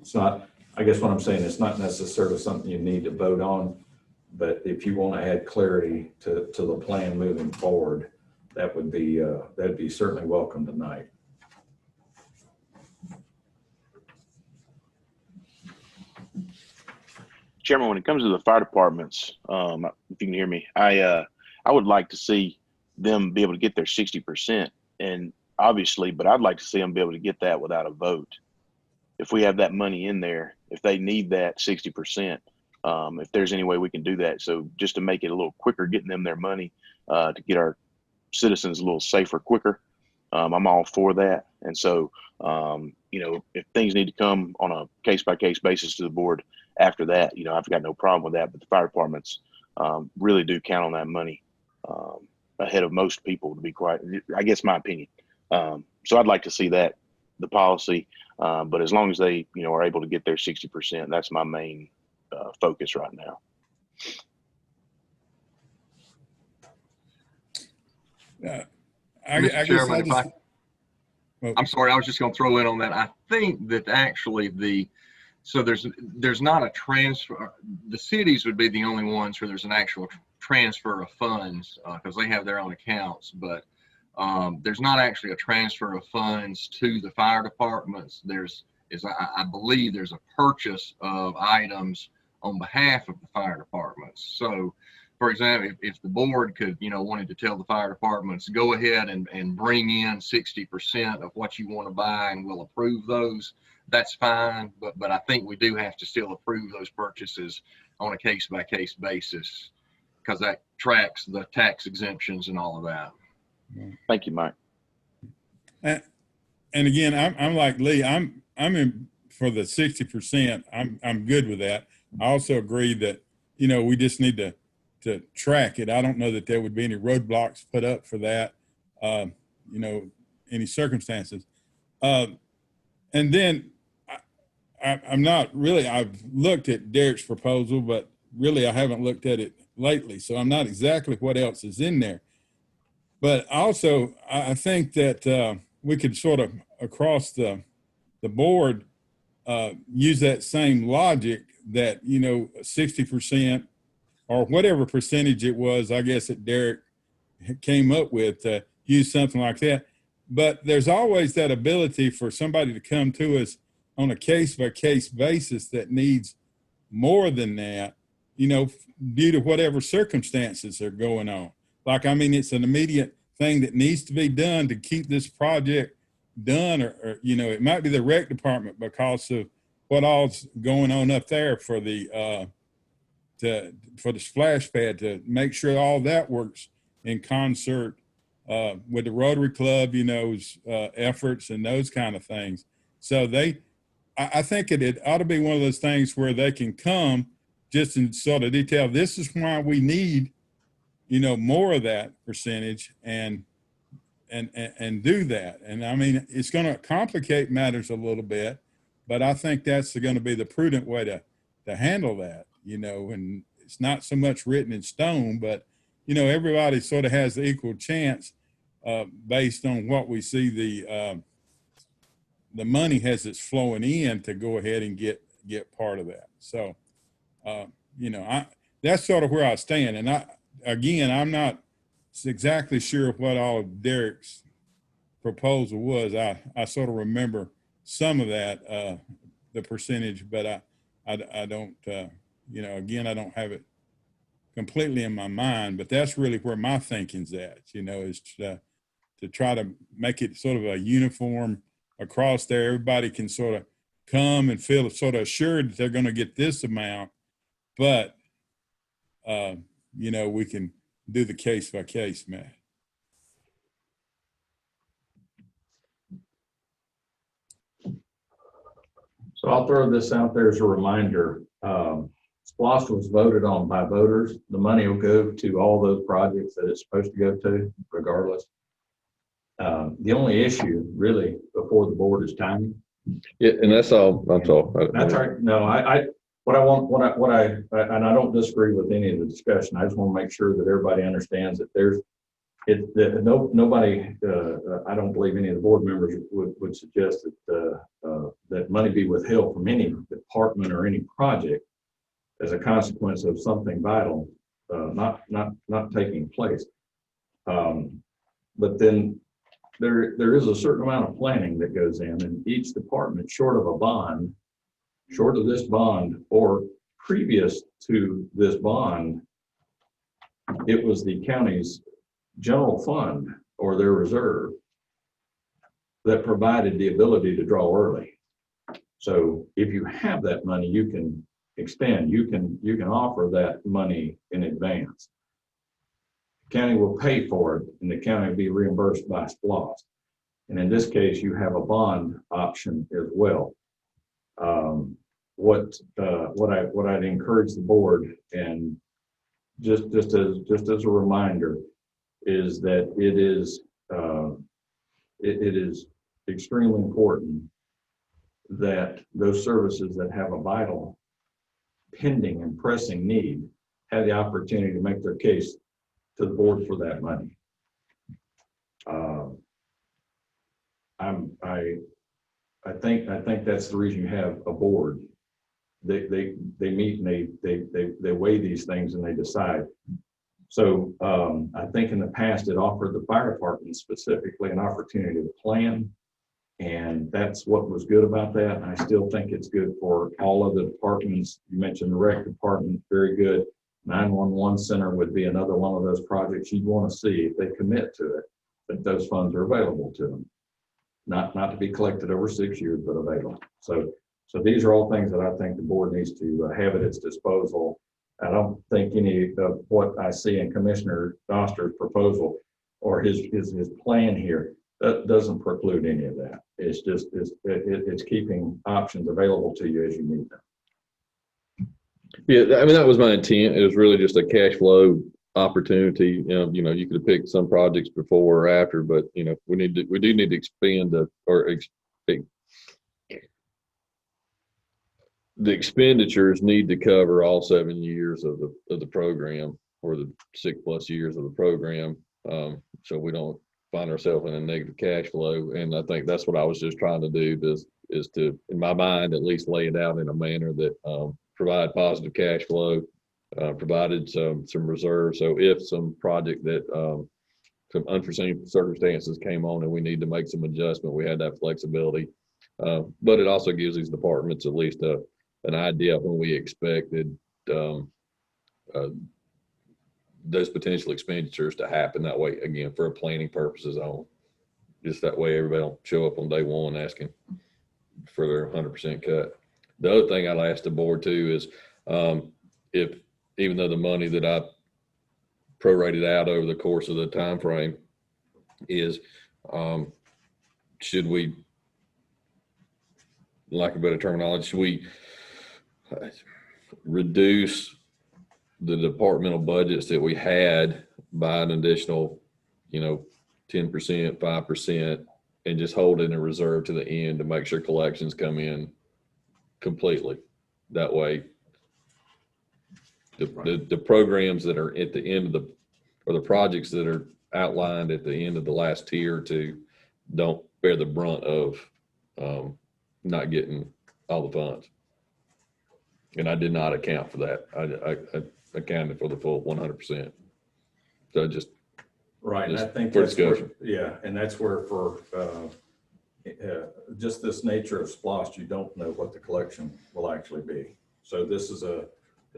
It's not, I guess what I'm saying, it's not necessarily something you need to vote on, but if you want to add clarity to the plan moving forward, that'd be certainly welcome tonight. Chairman, when it comes to the fire departments, if you can hear me, I would like to see them be able to get their 60%, and obviously, but I'd like to see them be able to get that without a vote. If we have that money in there, if they need that 60%, if there's any way we can do that. So just to make it a little quicker, getting them their money to get our citizens a little safer, quicker. I'm all for that. And so, if things need to come on a case-by-case basis to the board after that, I've got no problem with that. But the fire departments really do count on that money. ahead of most people, to be quite, I guess my opinion. So I'd like to see that, the policy, but as long as they, are able to get their 60%, that's my main focus right now. I Mr. guess Chairman, well, I'm sorry, I was just going to throw in on that. I think that actually there's not a transfer. The cities would be the only ones where there's an actual transfer of funds because they have their own accounts, but there's not actually a transfer of funds to the fire departments. I believe there's a purchase of items on behalf of the fire departments. So, for example, if the board could, wanted to tell the fire departments, go ahead and bring in 60% of what you want to buy and we'll approve those, that's fine. But I think we do have to still approve those purchases on a case by case basis because that tracks the tax exemptions and all of that. Thank you, Mike. and again, I'm like Lee, I'm in for the 60%. I'm good with that. I also agree that, we just need to track it. I don't know that there would be any roadblocks put up for that, any circumstances. And then I'm not really, I've looked at Derek's proposal, but really I haven't looked at it lately. So I'm not exactly what else is in there. But also, I think that we could sort of across the board use that same logic that, 60% or whatever percentage it was, I guess that Derek came up with, use something like that. But there's always that ability for somebody to come to us on a case-by-case basis that needs more than that, due to whatever circumstances are going on. Like, it's an immediate thing that needs to be done to keep this project done, or it might be the rec department because of what all's going on up there for the splash pad, to make sure all that works in concert with the Rotary Club, efforts and those kind of things. So I think it ought to be one of those things where they can come just in sort of detail. This is why we need, more of that percentage and do that. And it's going to complicate matters a little bit, but I think that's going to be the prudent way to handle that, and it's not so much written in stone, but, everybody sort of has the equal chance based on what we see the money as it's flowing in to go ahead and get part of that. So, that's sort of where I stand. And I'm not exactly sure what all of Derek's proposal was. I sort of remember some of that, the percentage, but I don't, again, I don't have it completely in my mind, but that's really where my thinking's at, is to try to make it sort of a uniform across there. Everybody can sort of come and feel sort of assured that they're going to get this amount, but, we can do the case by case, Matt. So I'll throw this out there as a reminder. SPLOST was voted on by voters. The money will go to all those projects that it's supposed to go to, regardless. The only issue really before the board is timing. Yeah, and that's all. That's all. That's right. No, and I don't disagree with any of the discussion. I just want to make sure that everybody understands that nobody, I don't believe any of the board members would suggest that money be withheld from any department or any project as a consequence of something vital not taking place. But then there is a certain amount of planning that goes in, and each department, short of this bond or previous to this bond, it was the county's general fund or their reserve that provided the ability to draw early. So if you have that money, you can extend, you can offer that money in advance. The county will pay for it, and the county will be reimbursed by SPLOST. And in this case, you have a bond option as well. What I'd encourage the board, and just as a reminder, is that it is extremely important that those services that have a vital, pending and pressing need have the opportunity to make their case to the board for that money. I think that's the reason you have a board. They meet and they weigh these things and they decide. So I think in the past it offered the fire department specifically an opportunity to plan, and that's what was good about that. And I still think it's good for all of the departments. You mentioned the rec department, very good. 911 center would be another one of those projects you'd want to see if they commit to it, that those funds are available to them. Not to be collected over 6 years, but available. So these are all things that I think the board needs to have at its disposal. I don't think any of what I see in Commissioner Doster's proposal or his plan here, that doesn't preclude any of that. It's just, it's keeping options available to you as you need them. Yeah, I mean, that was my intent. It was really just a cash flow opportunity. You know, you could have picked some projects before or after, but you know, we do need to expand the expenditures need to cover all 7 years of the program, or the 6+ years of the program, so we don't find ourselves in a negative cash flow. And I think that's what I was just trying to do, is to, in my mind, at least lay it out in a manner that provide positive cash flow, provided some reserve. So if some project that some unforeseen circumstances came on and we need to make some adjustment, we had that flexibility. But it also gives these departments at least an idea of when we expected those potential expenditures to happen. That way, again, for planning purposes on, just that way everybody will show up on day one asking for their 100% cut. The other thing I'll ask the board too is, if, even though the money that I prorated out over the course of the time frame is, should we, lack of better terminology, should we reduce the departmental budgets that we had by an additional, 10%, 5%, and just hold it in reserve to the end to make sure collections come in completely? That way, the programs that are at the end of or the projects that are outlined at the end of the last tier or two don't bear the brunt of not getting all the funds. And I did not account for that. I accounted for the full 100%. So just right. And I think for that's where, discussion. yeah, and that's where for just this nature of SPLOST, you don't know what the collection will actually be. So this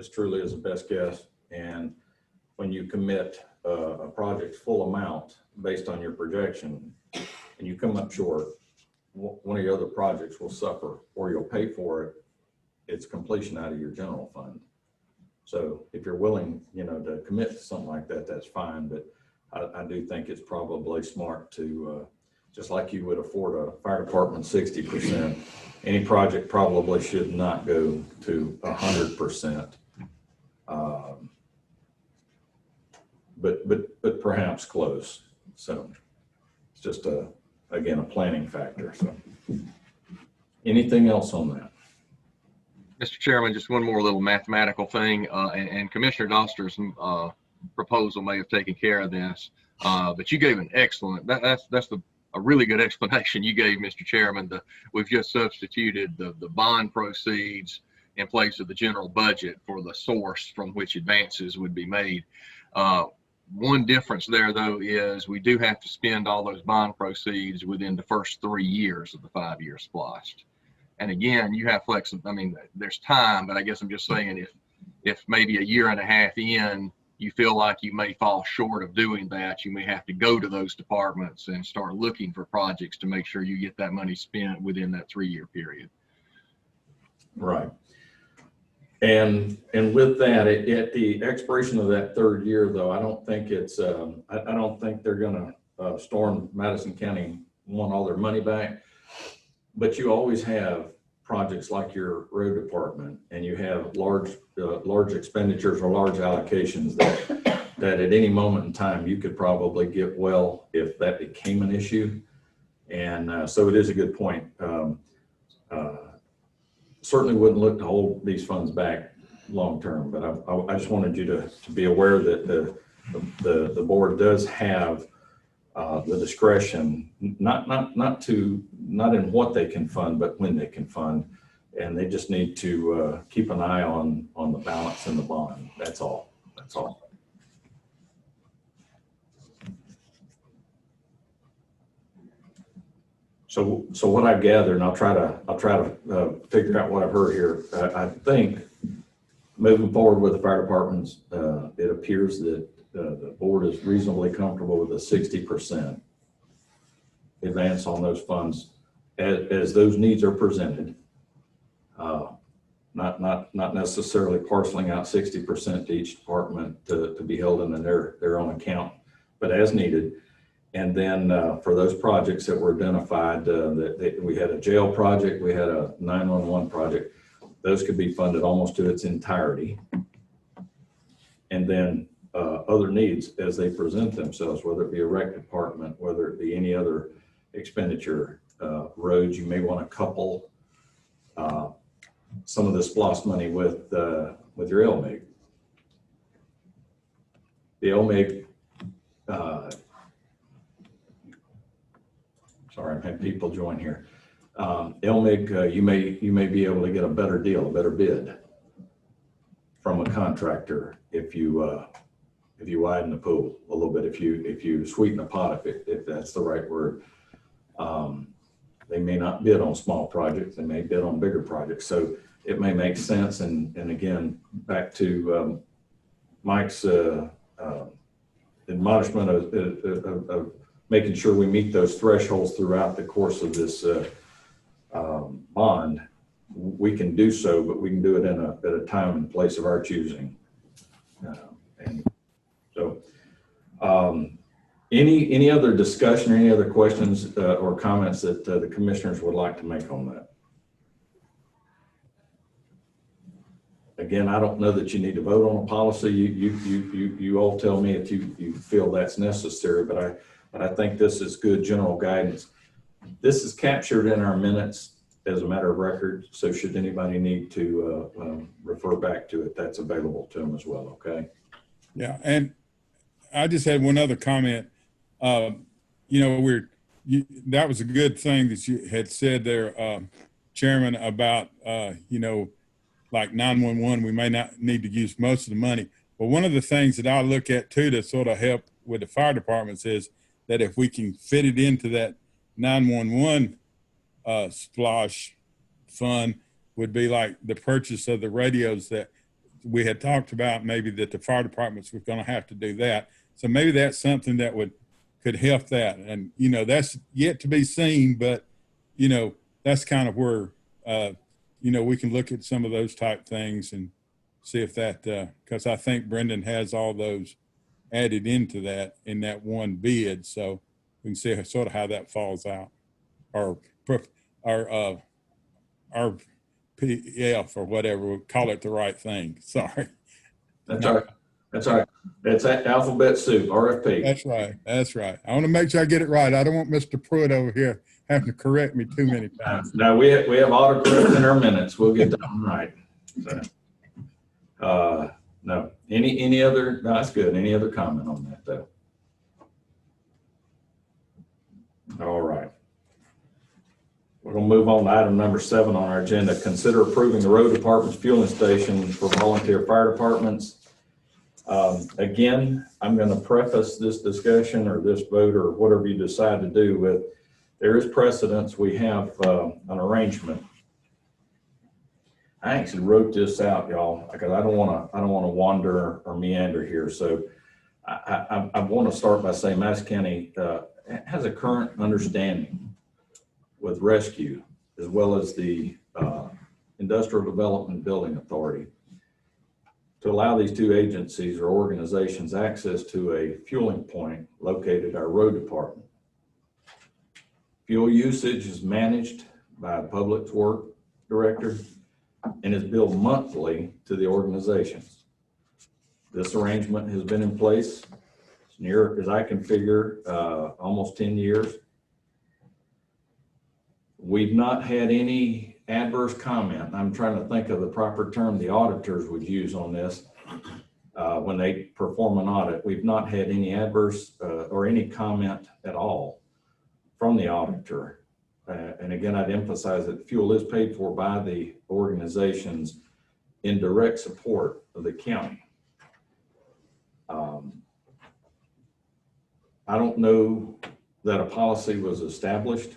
truly is a best guess. And when you commit a project's full amount based on your projection and you come up short, one of your other projects will suffer, or you'll pay for it. It's completion out of your general fund. So if you're willing, to commit to something like that, that's fine. But I do think it's probably smart to, just like you would afford a fire department 60%, any project probably should not go to 100%. But perhaps close. So it's just again, a planning factor. So anything else on that? Mr. Chairman, just one more little mathematical thing, and Commissioner Doster's proposal may have taken care of this, but you gave an excellent, that's a really good explanation you gave, Mr. Chairman. We've just substituted the bond proceeds in place of the general budget for the source from which advances would be made. One difference there, though, is we do have to spend all those bond proceeds within the first 3 years of the 5-year SPLOST. And again, you have flexibility. I mean, there's time, but I guess I'm just saying, if maybe a year and a half in, you feel like you may fall short of doing that, you may have to go to those departments and start looking for projects to make sure you get that money spent within that 3-year period. Right. And with that, at the expiration of that 3rd year, though, I don't think it's, I don't think they're going to storm Madison County, want all their money back. But you always have projects like your road department, and you have large expenditures or large allocations that that at any moment in time, you could probably get well if that became an issue. And so it is a good point. Certainly wouldn't look to hold these funds back long-term, but I just wanted you to be aware that the board does have the discretion, not in what they can fund, but when they can fund. And they just need to keep an eye on the balance in the bond. That's all. That's all. So what I gathered, and I'll try to figure out what I've heard here. I think moving forward with the fire departments, it appears that the board is reasonably comfortable with a 60% advance on those funds as those needs are presented. Not necessarily parceling out 60% to each department to be held in their own account, but as needed. And then for those projects that were identified, that we had a jail project, we had a 911 project, those could be funded almost to its entirety. And then other needs as they present themselves, whether it be a rec department, whether it be any other expenditure, roads, you may want to couple some of this SPLOST money with your LMIG. The LMIG, sorry, I'm having people join here. LMIG, you may be able to get a better deal, a better bid from a contractor if you widen the pool a little bit, if you sweeten the pot, if that's the right word. They may not bid on small projects, they may bid on bigger projects. So it may make sense. And again, back to Mike's admonishment of making sure we meet those thresholds throughout the course of this bond. We can do so, but we can do it at a time and place of our choosing. And so any other discussion or any other questions or comments that the commissioners would like to make on that? Again, I don't know that you need to vote on a policy. You all tell me if you feel that's necessary, but I think this is good general guidance. This is captured in our minutes as a matter of record. So should anybody need to refer back to it, that's available to them as well. Okay. Yeah. And I just had one other comment. That was a good thing that you had said there, Chairman, about, like 911, we may not need to use most of the money. But one of the things that I look at too to sort of help with the fire departments is that if we can fit it into that 911 SPLOST fund, would be like the purchase of the radios that we had talked about, maybe that the fire departments were going to have to do that. So maybe that's something that could help that. And, that's yet to be seen, but, that's kind of where, we can look at some of those type things and see if that, because I think Brendan has all those added into that in that one bid. So we can see sort of how that falls out. Our RPF or whatever, we'll call it the right thing. Sorry. That's all right. That's all right. It's alphabet soup, RFP. That's right. I want to make sure I get it right. I don't want Mr. Pruitt over here having to correct me too many times. No, we have autocorrect in our minutes. We'll get that one right. So, no. Any other? No, that's good. Any other comment on that though? All right. We're going to move on to item number 7 on our agenda. Consider approving the road department's fueling station for volunteer fire departments. Again, I'm going to preface this discussion or this vote or whatever you decide to do with, there is precedence. We have an arrangement. I actually wrote this out, y'all, because I don't want to wander or meander here. So I want to start by saying Madison County has a current understanding with rescue as well as the Industrial Development Building Authority to allow these two agencies or organizations access to a fueling point located at our road department. Fuel usage is managed by a public works director and is billed monthly to the organizations. This arrangement has been in place, as near as I can figure, almost 10 years. We've not had any adverse comment. I'm trying to think of the proper term the auditors would use on this. When they perform an audit, we've not had any adverse or any comment at all from the auditor. And again, I'd emphasize that fuel is paid for by the organizations in direct support of the county. I don't know that a policy was established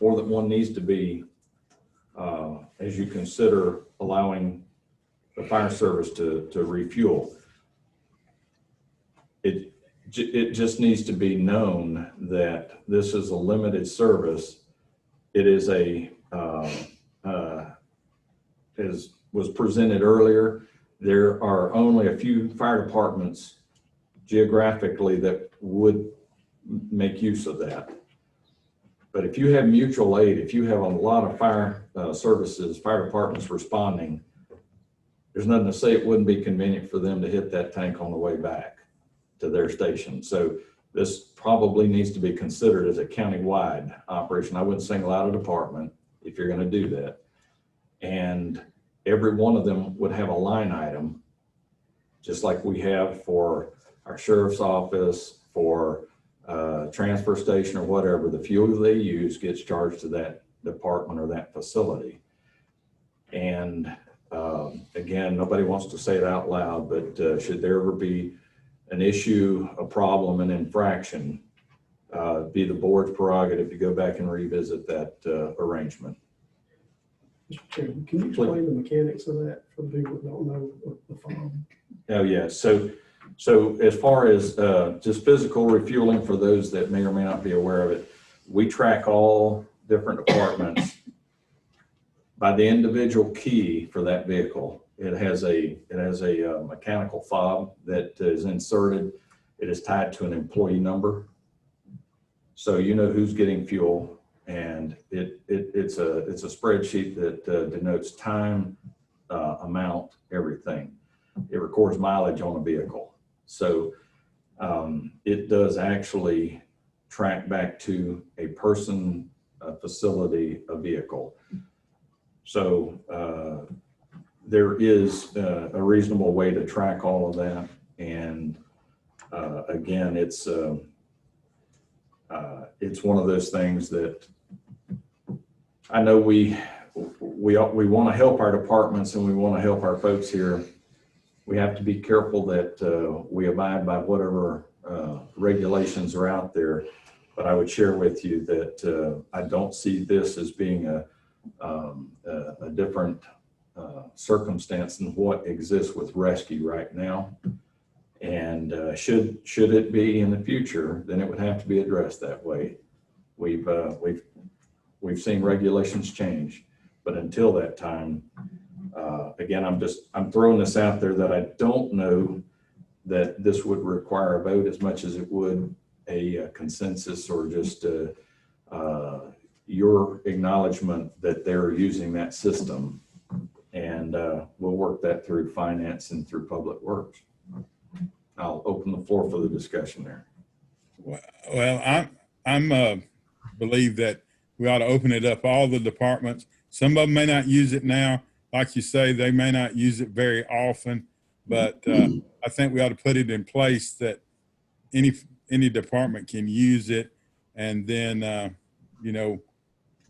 or that one needs to be as you consider allowing the fire service to refuel. It just needs to be known that this is a limited service. It is as was presented earlier, there are only a few fire departments geographically that would make use of that. But if you have mutual aid, if you have a lot of fire services, fire departments responding, there's nothing to say it wouldn't be convenient for them to hit that tank on the way back to their station. So this probably needs to be considered as a county-wide operation. I wouldn't single out a department if you're going to do that. And every one of them would have a line item, just like we have for our sheriff's office, for transfer station or whatever. The fuel they use gets charged to that department or that facility. And again, nobody wants to say it out loud, but should there ever be an issue, a problem, an infraction, be the board's prerogative to go back and revisit that arrangement. Mr. Chairman, can you explain the mechanics of that for the people that don't know the fob? Oh, yeah. So as far as just physical refueling, for those that may or may not be aware of it, we track all different departments by the individual key for that vehicle. It has a mechanical fob that is inserted. It is tied to an employee number. So you know who's getting fuel, and it's a spreadsheet that denotes time, amount, everything. It records mileage on a vehicle. So it does actually track back to a person, a facility, a vehicle. So there is a reasonable way to track all of that. And again, it's one of those things that I know we want to help our departments and we want to help our folks here. We have to be careful that we abide by whatever regulations are out there. But I would share with you that I don't see this as being a different circumstance than what exists with rescue right now. And should it be in the future, then it would have to be addressed that way. We've seen regulations change, but until that time, again, I'm throwing this out there that I don't know that this would require a vote as much as it would a consensus or just your acknowledgement that they're using that system. And we'll work that through finance and through public works. I'll open the floor for the discussion there. Well, I'm believe that we ought to open it up, all the departments. Some of them may not use it now. Like you say, they may not use it very often, but I think we ought to put it in place that any department can use it, and then,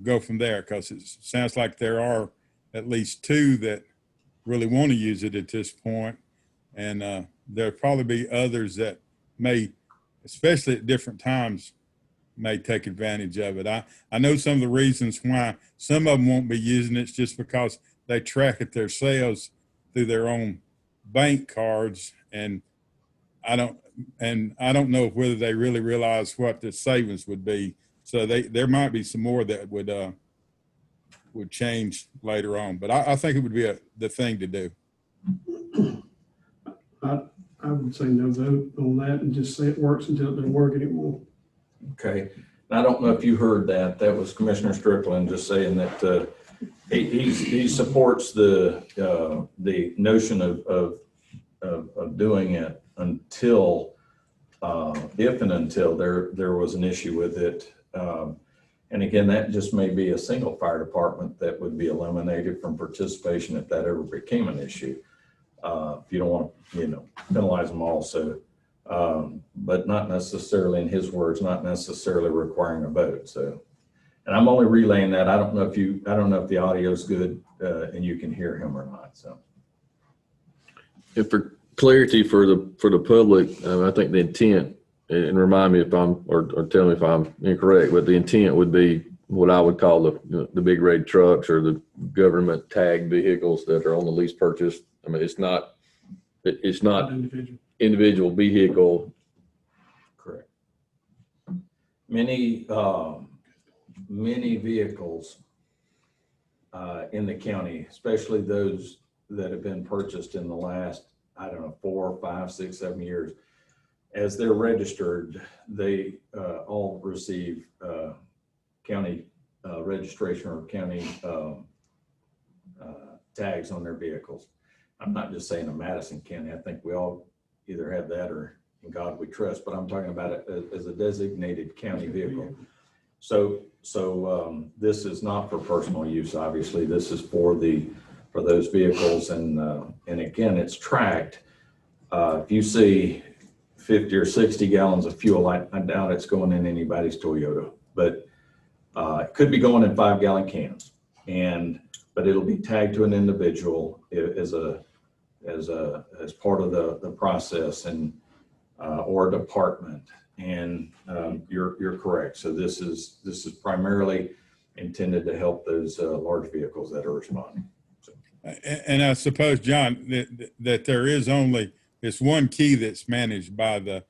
go from there, because it sounds like there are at least two that really want to use it at this point. And there'll probably be others that may, especially at different times, may take advantage of it. I know some of the reasons why some of them won't be using it is just because they track it themselves through their own bank cards, and I don't know whether they really realize what the savings would be. So there might be some more that would change later on, but I think it would be the thing to do. I would say no vote on that and just say it works until it doesn't work anymore. Okay. And I don't know if you heard that. That was Commissioner Strickland just saying that he supports the notion of of doing it until, if and until there was an issue with it. And again, that just may be a single fire department that would be eliminated from participation if that ever became an issue. If you don't want to, penalize them all. So, but not necessarily, in his words, not necessarily requiring a vote. So, and I'm only relaying that. I don't know if the audio is good and you can hear him or not. So, And for clarity for the public, I think the intent, and remind me if I'm, or tell me if I'm incorrect, but the intent would be what I would call the big red trucks or the government tagged vehicles that are on the lease purchase. I mean, it's not individual vehicle. correct. Many vehicles in the county, especially those that have been purchased in the last, 4, 5, 6, 7 years, as they're registered, they all receive county registration or county tags on their vehicles. I'm not just saying in Madison County. I think we all either have that or in God we trust, but I'm talking about it as a designated county vehicle. So this is not for personal use. Obviously, this is for those vehicles, and again, it's tracked. If you see 50 or 60 gallons of fuel, I doubt it's going in anybody's Toyota, but it could be going in 5-gallon cans, but it'll be tagged to an individual as part of the process, and or a department. And you're correct. So this is primarily intended to help those large vehicles that are responding. So. And I suppose, John, that there is only this one key that's managed by the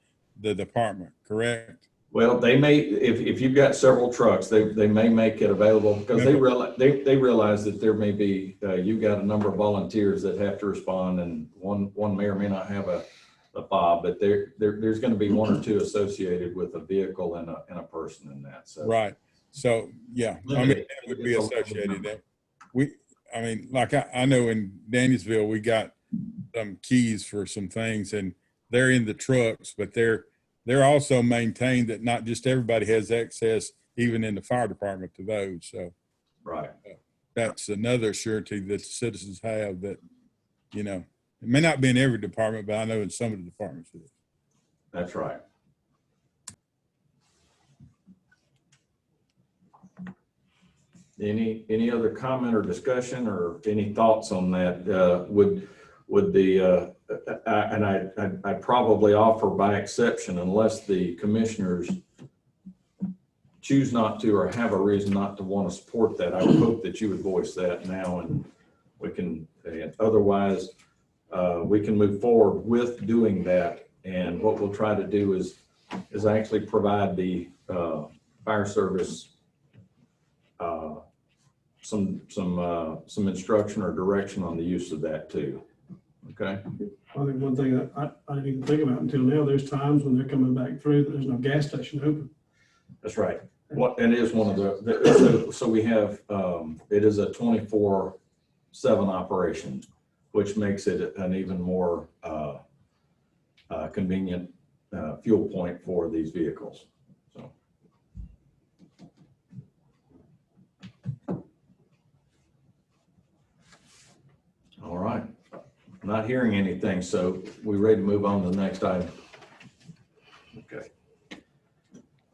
department, correct? Well, they may, if you've got several trucks, they may make it available because they realize that there may be, you've got a number of volunteers that have to respond, and one may or may not have a fob, but there's going to be 1 or 2 associated with a vehicle and a person in that. So. Right. So yeah, I mean, that would be associated. Like I know in Danielsville, we got some keys for some things, and they're in the trucks, but they're also maintained that not just everybody has access, even in the fire department, to those. So, right. That's another surety that the citizens have that, it may not be in every department, but I know in some of the departments it is. That's right. Any other comment or discussion or any thoughts on that? I'd probably offer by exception, unless the commissioners choose not to or have a reason not to want to support that. I would hope that you would voice that now, and we can, otherwise we can move forward with doing that. And what we'll try to do is actually provide the fire service some instruction or direction on the use of that too. Okay. I think one thing that I didn't even think about until now, there's times when they're coming back through that there's no gas station open. That's right. And it is one of so we have, it is a 24/7 operation, which makes it an even more convenient fuel point for these vehicles. So. All right. Not hearing anything, so we ready to move on to the next item? Okay.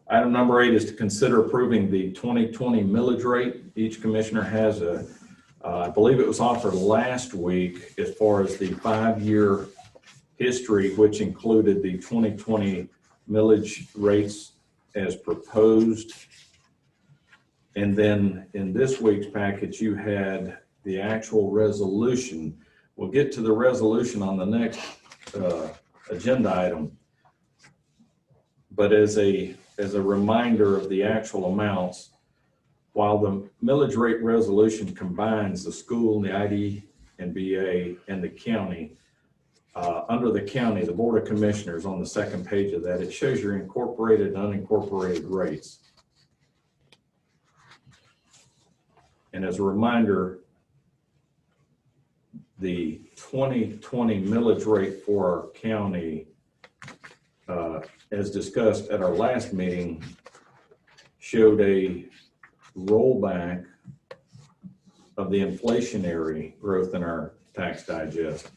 Item number 8 is to consider approving the 2020 millage rate. Each commissioner has I believe it was offered last week as far as the 5-year history, which included the 2020 millage rates as proposed. And then in this week's package, you had the actual resolution. We'll get to the resolution on the next agenda item. But as a reminder of the actual amounts, while the millage rate resolution combines the school, the ID and BA, and the county, under the county, the Board of Commissioners, on the second page of that, it shows your incorporated and unincorporated rates. And as a reminder, the 2020 millage rate for our county, as discussed at our last meeting, showed a rollback of the inflationary growth in our tax digest.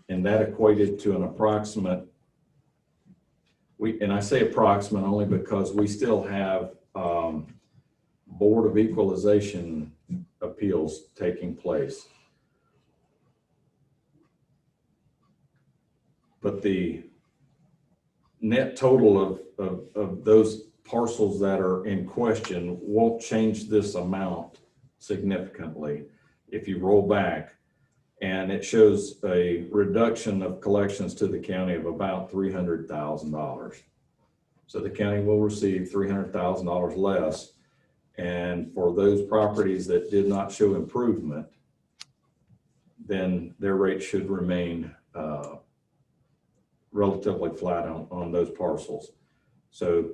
And that equated to an approximate, and I say approximate only because we still have Board of Equalization appeals taking place. But the net total of those parcels that are in question won't change this amount significantly if you roll back. And it shows a reduction of collections to the county of about $300,000. So the county will receive $300,000 less. And for those properties that did not show improvement, then their rate should remain relatively flat on those parcels. So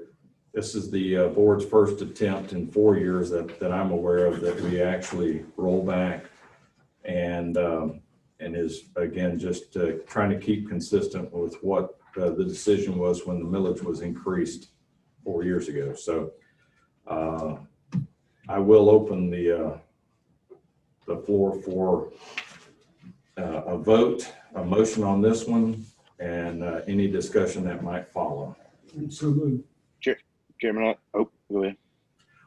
this is the board's first attempt in 4 years that I'm aware of that we actually roll back, and is again just trying to keep consistent with what the decision was when the millage was increased 4 years ago. So I will open the floor for a vote, a motion on this one, and any discussion that might follow. And so moved. Chairman, go ahead.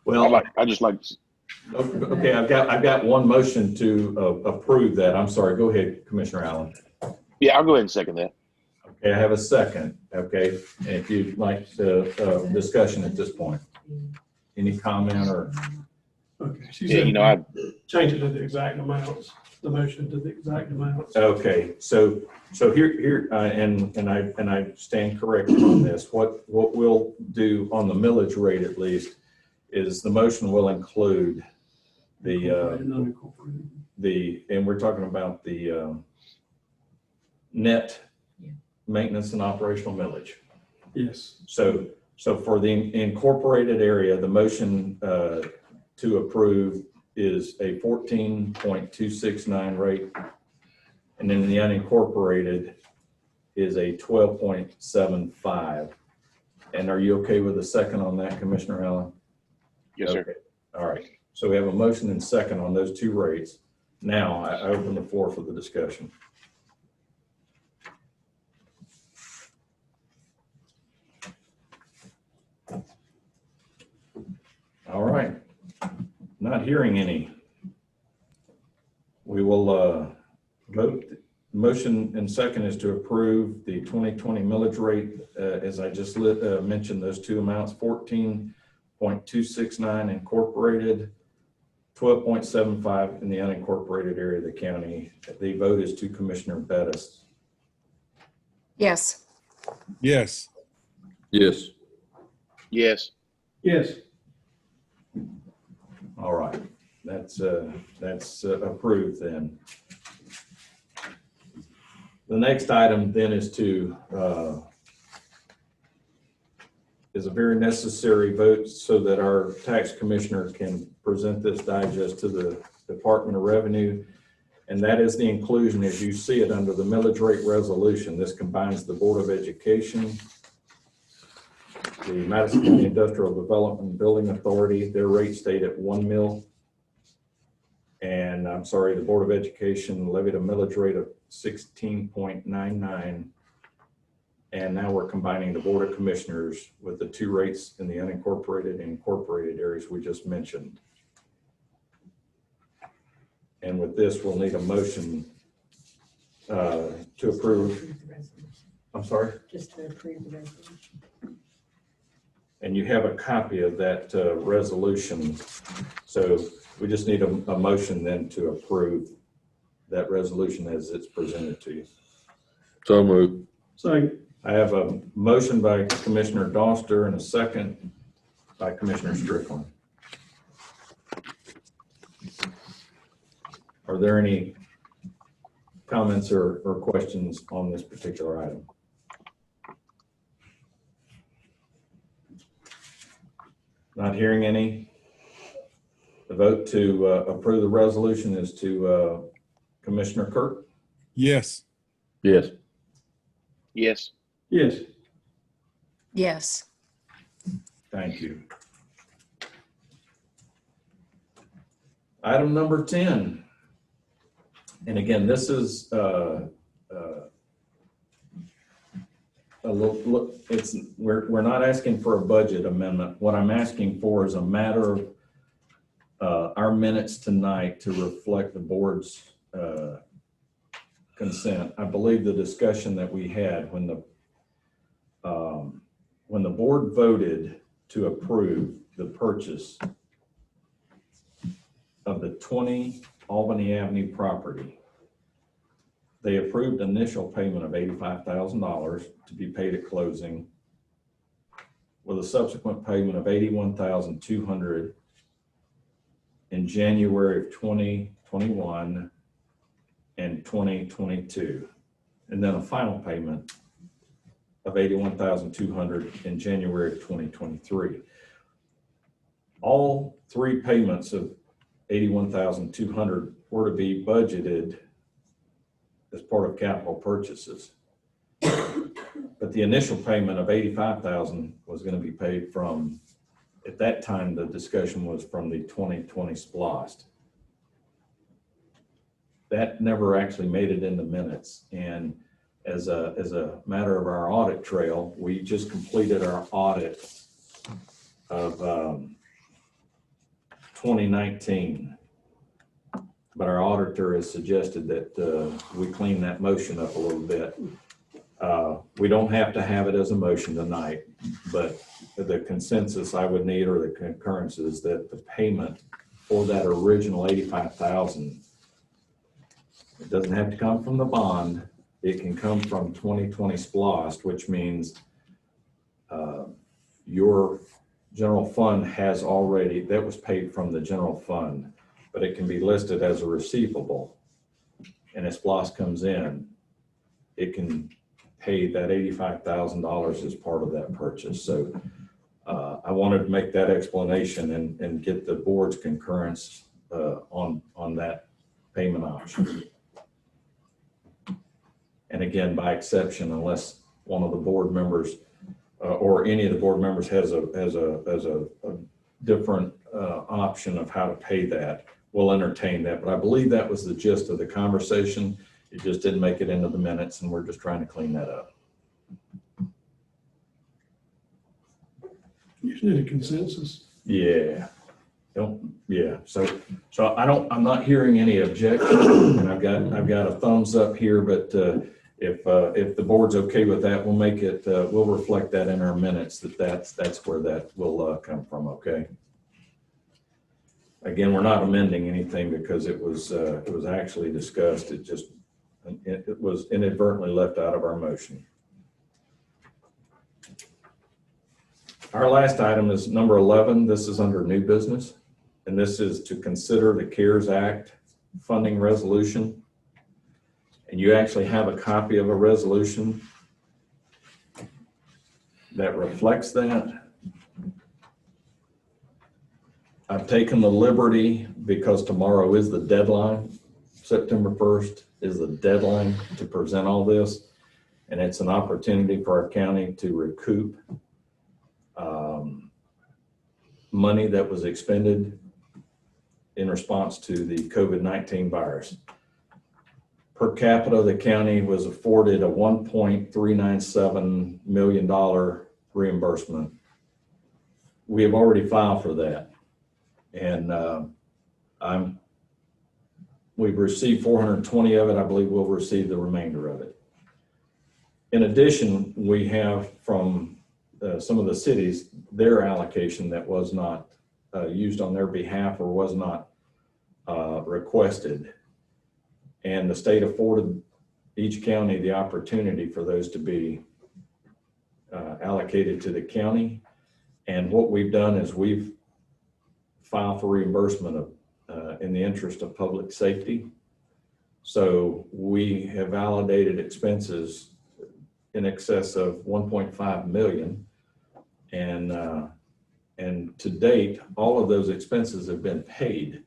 Well, I just like. okay, I've got one motion to approve that. I'm sorry. Go ahead, Commissioner Allen. Yeah, I'll go ahead and second that. Okay, I have a second. Okay, and if you'd like to discussion at this point, any comment or? Okay. She Yeah, said I change it to the exact amounts, the motion to the exact amounts. Okay, so here and I stand corrected on this. What we'll do on the millage rate at least is the motion will include and we're talking about the net maintenance and operational millage. Yes. So for the incorporated area, the motion to approve is a 14.269 rate, and then the unincorporated is a 12.75. And are you okay with a second on that, Commissioner Allen? Yes, sir. Okay. All right. So we have a motion and second on those two rates. Now I open the floor for the discussion. All right. Not hearing any. We will vote. Motion and second is to approve the 2020 millage rate, as I just mentioned, those two amounts, 14.269 incorporated, 12.75 in the unincorporated area of the county. The vote is to Commissioner Bettis. Yes. Yes. Yes. Yes. Yes. All right, that's approved then. The next item then is a very necessary vote so that our tax commissioner can present this digest to the Department of Revenue. And that is the inclusion, as you see it, under the millage rate resolution. This combines the Board of Education, the Madison County Industrial Development Building Authority. Their rate stayed at 1 mil. And I'm sorry, the Board of Education levied a millage rate of 16.99. And now we're combining the Board of Commissioners with the two rates in the unincorporated and incorporated areas we just mentioned. And with this, we'll need a motion to approve. I'm sorry? Just to approve the resolution. And you have a copy of that resolution. So we just need a motion then to approve that resolution as it's presented to you. So moved. Second. I have a motion by Commissioner Doster and a second by Commissioner Strickland. Are there any comments or questions on this particular item? Not hearing any. The vote to approve the resolution is to Commissioner Kirk? Yes. Yes. Yes. Yes. Yes. Thank you. Item number 10. And again, this is we're not asking for a budget amendment. What I'm asking for is a matter of our minutes tonight to reflect the board's consent. I believe the discussion that we had when the board voted to approve the purchase of the 20 Albany Avenue property, they approved initial payment of $85,000 to be paid at closing, with a subsequent payment of $81,200 in January of 2021 and 2022, and then a final payment of $81,200 in January of 2023. All three payments of $81,200 were to be budgeted as part of capital purchases. But the initial payment of $85,000 was going to be paid from, at that time, the discussion was from the 2020 SPLOST. That never actually made it in the minutes. And as a matter of our audit trail, we just completed our audit of 2019. But our auditor has suggested that we clean that motion up a little bit. We don't have to have it as a motion tonight, but the consensus I would need, or the concurrence, is that the payment for that original $85,000, it doesn't have to come from the bond. It can come from 2020 SPLOST, which means your general fund has already, that was paid from the general fund, but it can be listed as a receivable. And as SPLOST comes in, it can pay that $85,000 as part of that purchase. So I wanted to make that explanation and get the board's concurrence on that payment option. And again, by exception, unless one of the board members or any of the board members has a different option of how to pay that, we'll entertain that. But I believe that was the gist of the conversation. It just didn't make it into the minutes, and we're just trying to clean that up. You just need a consensus. Yeah. Yeah. So I'm not hearing any objection, and I've got a thumbs up here, but if the board's okay with that, we'll make it, we'll reflect that in our minutes, that's where that will come from. Okay. Again, we're not amending anything because it was actually discussed. It was inadvertently left out of our motion. Our last item is number 11. This is under new business, and this is to consider the CARES Act funding resolution. And you actually have a copy of a resolution that reflects that. I've taken the liberty, because tomorrow is the deadline, September 1st is the deadline to present all this, and it's an opportunity for our county to recoup money that was expended in response to the COVID-19 virus. Per capita, the county was afforded a $1.397 million reimbursement. We have already filed for that, and we've received 420 of it. I believe we'll receive the remainder of it. In addition, we have from some of the cities, their allocation that was not used on their behalf or was not requested. And the state afforded each county the opportunity for those to be allocated to the county. And what we've done is we've filed for reimbursement of in the interest of public safety. So we have validated expenses in excess of 1.5 million. And to date, all of those expenses have been paid.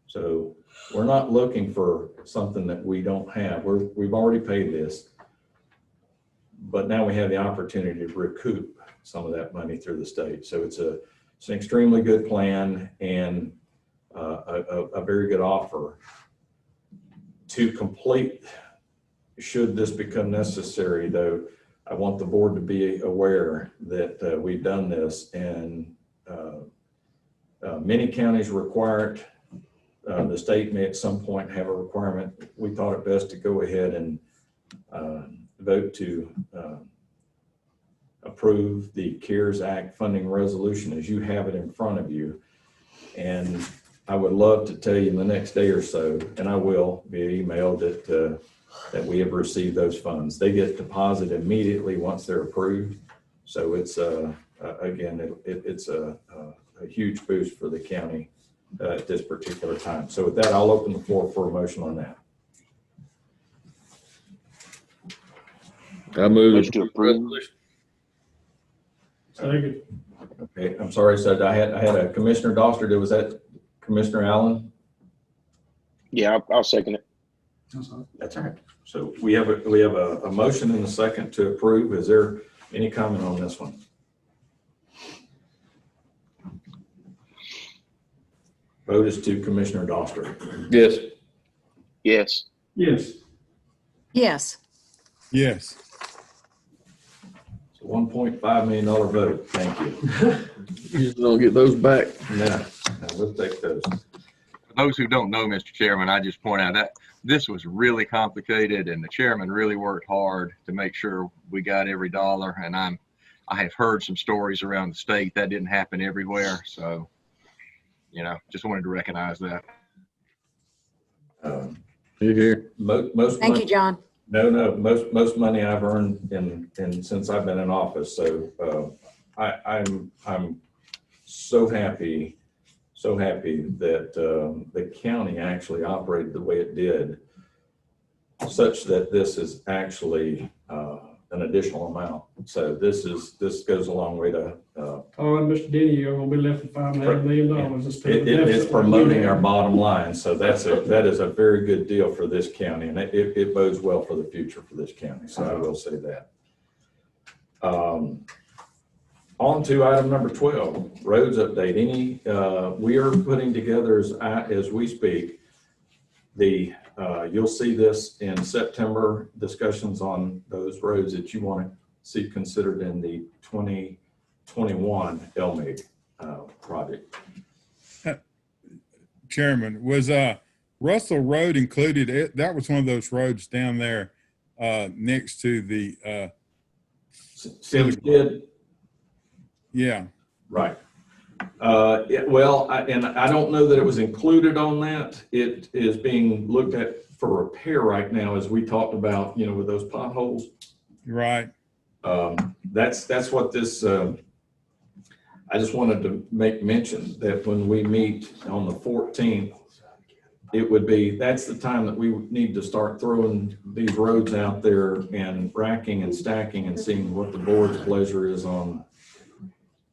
So we're not looking for something that we don't have. We've already paid this, but now we have the opportunity to recoup some of that money through the state. So it's an extremely good plan and a very good offer. To complete, should this become necessary, though, I want the board to be aware that we've done this, and many counties require it. The state may at some point have a requirement. We thought it best to go ahead and vote to approve the CARES Act funding resolution as you have it in front of you. And I would love to tell you in the next day or so, and I will via email, that we have received those funds. They get deposited immediately once they're approved. So it's again, it's a huge boost for the county at this particular time. So with that, I'll open the floor for a motion on that. I move Motion to approve. Second. Okay, I'm sorry. So I had a Commissioner Doster. Was that Commissioner Allen? Yeah, I'll second it. That's all right. So we have a motion and a second to approve. Is there any comment on this one? Vote is to Commissioner Doster. Yes. Yes. Yes. Yes. Yes. It's a $1.5 million vote. Thank you. You just don't get those back. Now, let's take those. For those who don't know, Mr. Chairman, I just point out that this was really complicated, and the chairman really worked hard to make sure we got every dollar. And I have heard some stories around the state that didn't happen everywhere. So, you know, just wanted to recognize that. You here? Most Thank money, you, John. no, most money I've earned in since I've been in office. So I'm so happy that the county actually operated the way it did, such that this is actually an additional amount. So this goes a long way to. Oh, and Mr. Denny, you're gonna be left with $5.5 million instead of the It's deficit. promoting our bottom line. So that is a very good deal for this county, and it bodes well for the future for this county. So I will say that. On to item number 12, roads update. We are putting together as we speak, you'll see this in September, discussions on those roads that you want to see considered in the 2021 LMIG project. Chairman, was Russell Road included? That was one of those roads down there next to the Sims did. Yeah. Right. Well, and I don't know that it was included on that. It is being looked at for repair right now, as we talked about, you know, with those potholes. Right. That's what this, I just wanted to make mention that when we meet on the 14th, that's the time that we need to start throwing these roads out there and racking and stacking and seeing what the board's pleasure is on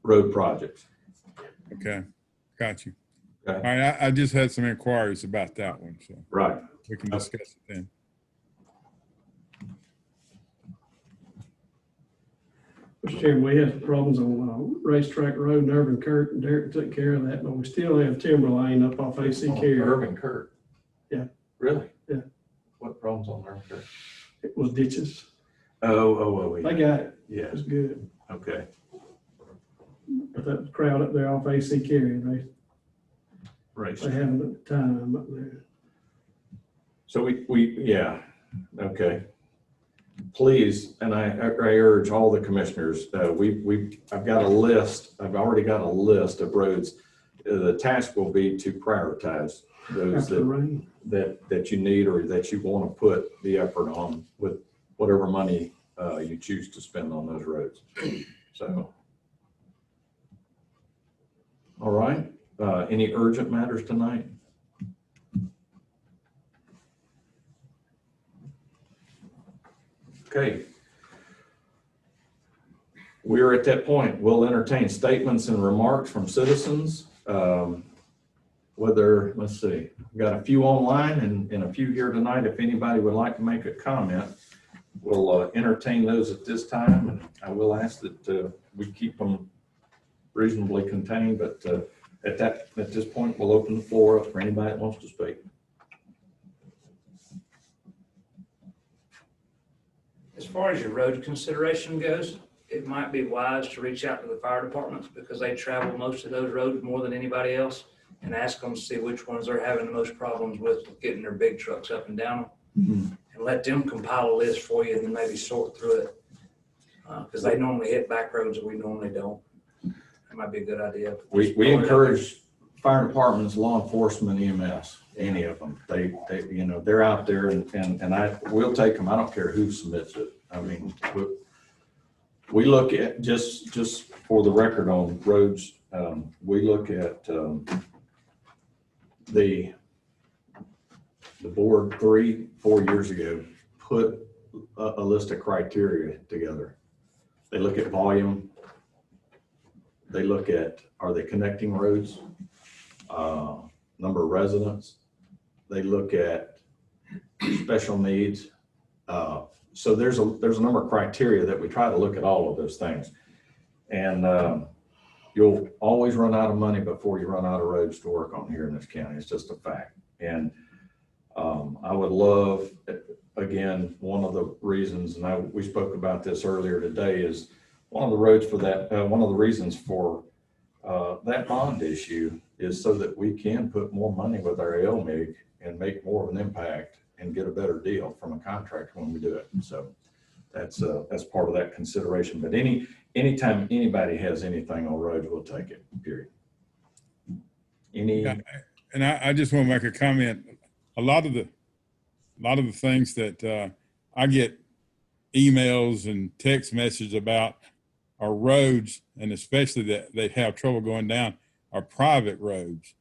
road projects. Okay. Got you. Okay. All right. I just had some inquiries about that one, so Right. we can discuss it then. Mr. Chairman, we had some problems on Racetrack Road in Irvin Kurt, and Derek took care of that, but we still have Timberlane up off AC Carey. Irvin Kurt. Yeah. Really? Yeah. What problems on Irvin Kurt? It was ditches. Oh. They got it. Yeah. It was good. Okay. But that crowd up there off AC Carey, they Right. having a good time up there. So yeah. Okay. Please, and I urge all the commissioners, I've got a list. I've already got a list of roads. The task will be to prioritize those After the rain. that you need or that you want to put the effort on with whatever money you choose to spend on those roads. So, all right. Any urgent matters tonight? Okay. We are at that point. We'll entertain statements and remarks from citizens. whether, let's see, we've got a few online and a few here tonight. If anybody would like to make a comment, we'll entertain those at this time. And I will ask that we keep them reasonably contained, but at this point, we'll open the floor up for anybody that wants to speak. As far as your road consideration goes, it might be wise to reach out to the fire departments because they travel most of those roads more than anybody else, and ask them to see which ones they're having the most problems with getting their big trucks up and down them. And let them compile a list for you and then maybe sort through it. Because they normally hit back roads that we normally don't. That might be a good idea. We encourage fire departments, law enforcement, EMS, any of them. They you know, they're out there and we'll take them. I don't care who submits it. I mean, we look at, just for the record on roads, we look at the board 3-4 years ago put a list of criteria together. They look at volume. They look at, are they connecting roads? Number of residents. They look at special needs. So there's a number of criteria that we try to look at all of those things. And you'll always run out of money before you run out of roads to work on here in this county. It's just a fact. And I would love, again, one of the reasons, and we spoke about this earlier today, is one of the roads for that, one of the reasons for that bond issue is so that we can put more money with our LMIG and make more of an impact and get a better deal from a contractor when we do it. So that's part of that consideration. But anytime anybody has anything on roads, we'll take it, period. And I just want to make a comment. A lot of the things that I get emails and text messages about are roads, and especially that they have trouble going down, are private roads.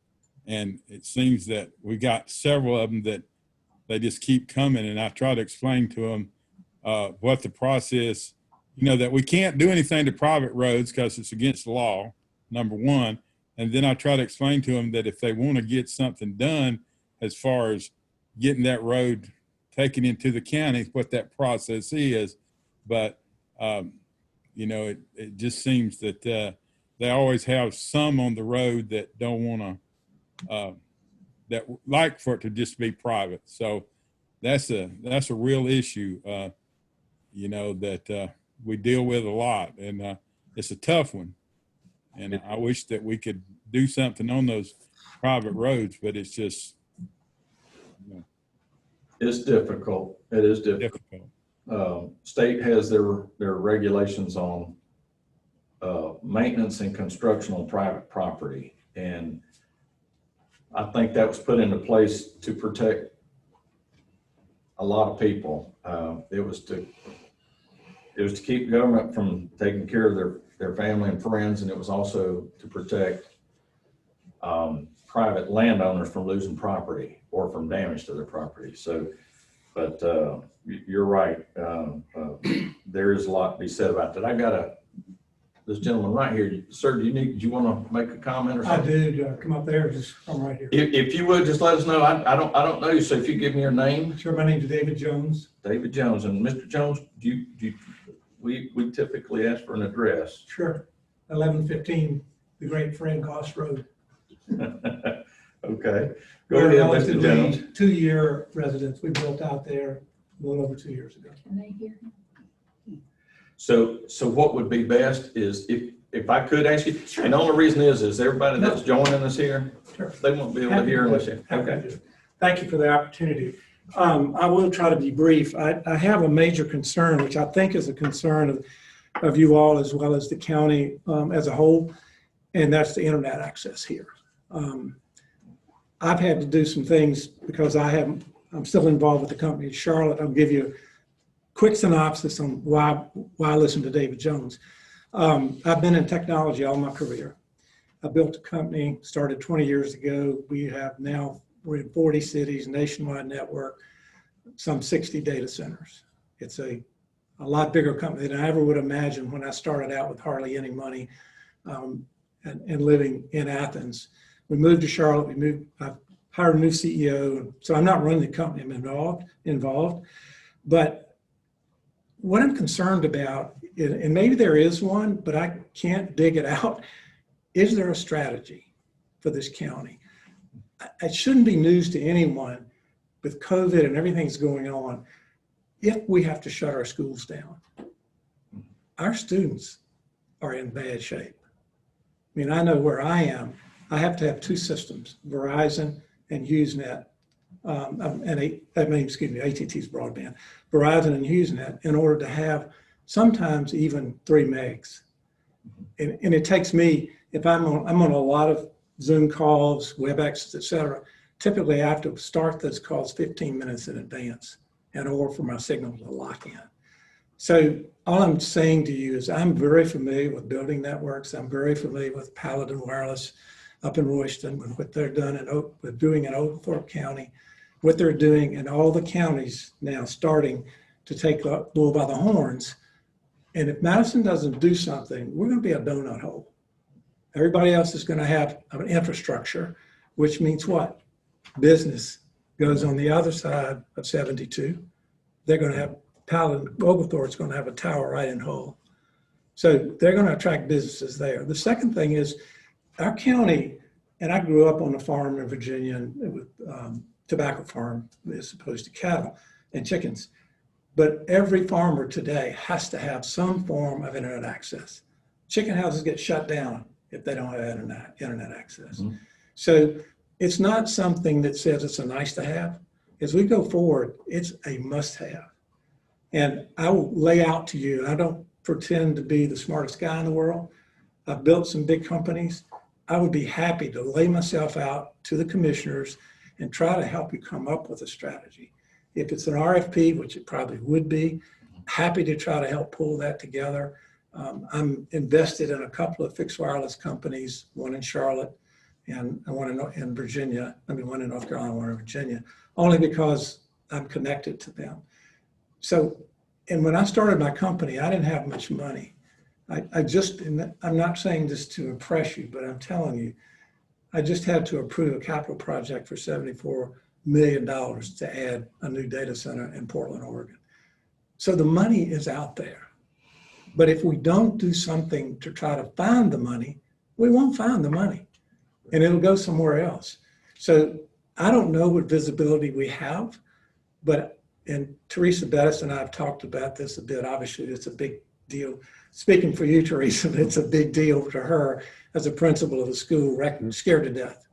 And it seems that we got several of them that they just keep coming. And I try to explain to them what the process, you know, that we can't do anything to private roads because it's against the law, number one. And then I try to explain to them that if they want to get something done as far as getting that road taken into the county, what that process is. But, you know, it just seems that they always have some on the road that don't want to, that like for it to just be private. So that's a real issue, you know, that we deal with a lot, and it's a tough one. And I wish that we could do something on those private roads, but it's just, you know, it's difficult. It is difficult. State has their regulations on maintenance and construction on private property. And I think that was put into place to protect a lot of people. It was to keep government from taking care of their family and friends, and it was also to protect private landowners from losing property or from damage to their property. So, but you're right. There is a lot to be said about that. I got this gentleman right here. Sir, do you want to make a comment or something? I did. Come up there. I'm right here. If you would, just let us know. I don't know you, so if you give me your name. Sure. My name's David Jones. David Jones. And Mr. Jones, we typically ask for an address. Sure. 1115, the Great Friend Cost Road. Okay. Go ahead, Mr. Jones. 2-year residence. We built out there a little over 2 years ago. Can they hear him? So what would be best is if I could ask you, and the only reason is everybody that's joining us here, Sure. they won't be able to hear unless you. Okay. Thank you for the opportunity. I will try to be brief. I have a major concern, which I think is a concern of you all as well as the county as a whole, and that's the internet access here. I've had to do some things because I'm still involved with the company in Charlotte. I'll give you a quick synopsis on why I listen to David Jones. I've been in technology all my career. I built a company, started 20 years ago. We're in 40 cities, nationwide network, some 60 data centers. It's a lot bigger company than I ever would imagine when I started out with hardly any money and living in Athens. We moved to Charlotte. I've hired a new CEO. So I'm not running the company. I'm involved. But what I'm concerned about, and maybe there is one, but I can't dig it out. Is there a strategy for this county? It shouldn't be news to anyone with COVID and everything that's going on. If we have to shut our schools down, our students are in bad shape. I mean, I know where I am. I have to have two systems, Verizon and HughesNet, AT&T's broadband, Verizon and HughesNet, in order to have sometimes even 3 megs. And it takes me, if I'm on a lot of Zoom calls, WebEx, et cetera, typically I have to start those calls 15 minutes in advance in order for my signal to lock in. So all I'm saying to you is I'm very familiar with building networks. I'm very familiar with Paladin Wireless up in Royston, with what they're doing in Oglethorpe County, what they're doing in all the counties now starting to take the bull by the horns. And if Madison doesn't do something, we're going to be a donut hole. Everybody else is going to have an infrastructure, which means what? Business goes on the other side of 72. They're going to have Paladin, Oglethorpe's going to have a tower right in Hull. So they're going to attract businesses there. The second thing is our county, and I grew up on a farm in Virginia with tobacco farm as opposed to cattle and chickens. But every farmer today has to have some form of internet access. Chicken houses get shut down if they don't have internet access. Mm-hmm. So it's not something that says it's a nice to have. As we go forward, it's a must have. And I will lay out to you, and I don't pretend to be the smartest guy in the world. I've built some big companies. I would be happy to lay myself out to the commissioners and try to help you come up with a strategy. If it's an RFP, which it probably would be, happy to try to help pull that together. I'm invested in a couple of fixed wireless companies, one in Charlotte and one in Virginia. One in North Carolina, one in Virginia, only because I'm connected to them. So, and when I started my company, I didn't have much money. I'm not saying this to impress you, but I'm telling you, I just had to approve a capital project for $74 million to add a new data center in Portland, Oregon. So the money is out there. But if we don't do something to try to find the money, we won't find the money and it'll go somewhere else. So I don't know what visibility we have, and Teresa Bettis and I have talked about this a bit. Obviously, it's a big deal. Speaking for you, Teresa, it's a big deal to her as a principal of a school, scared to death.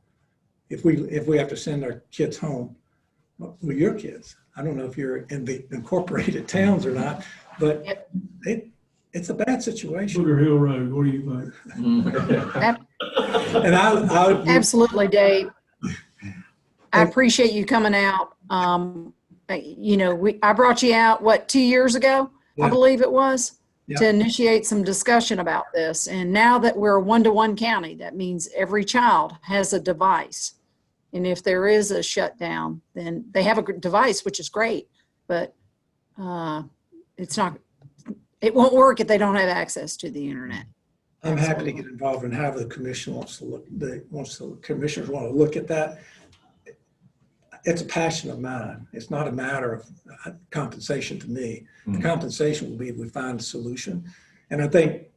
If we have to send our kids home, well, your kids, I don't know if you're in the incorporated towns or not, but it's a bad situation. Booger Hill Road, what do you think? And Absolutely, Dave. I appreciate you coming out. I brought you out, 2 years ago, yeah. I believe it was, yeah. To initiate some discussion about this. And now that we're a 1-to-1 county, that means every child has a device. And if there is a shutdown, then they have a device, which is great, but it won't work if they don't have access to the internet. I'm happy to get involved in however the commission wants to look. Once the commissioners want to look at that, it's a passion of mine. It's not a matter of compensation to me. Mm-hmm. The compensation will be if we find a solution. And I think,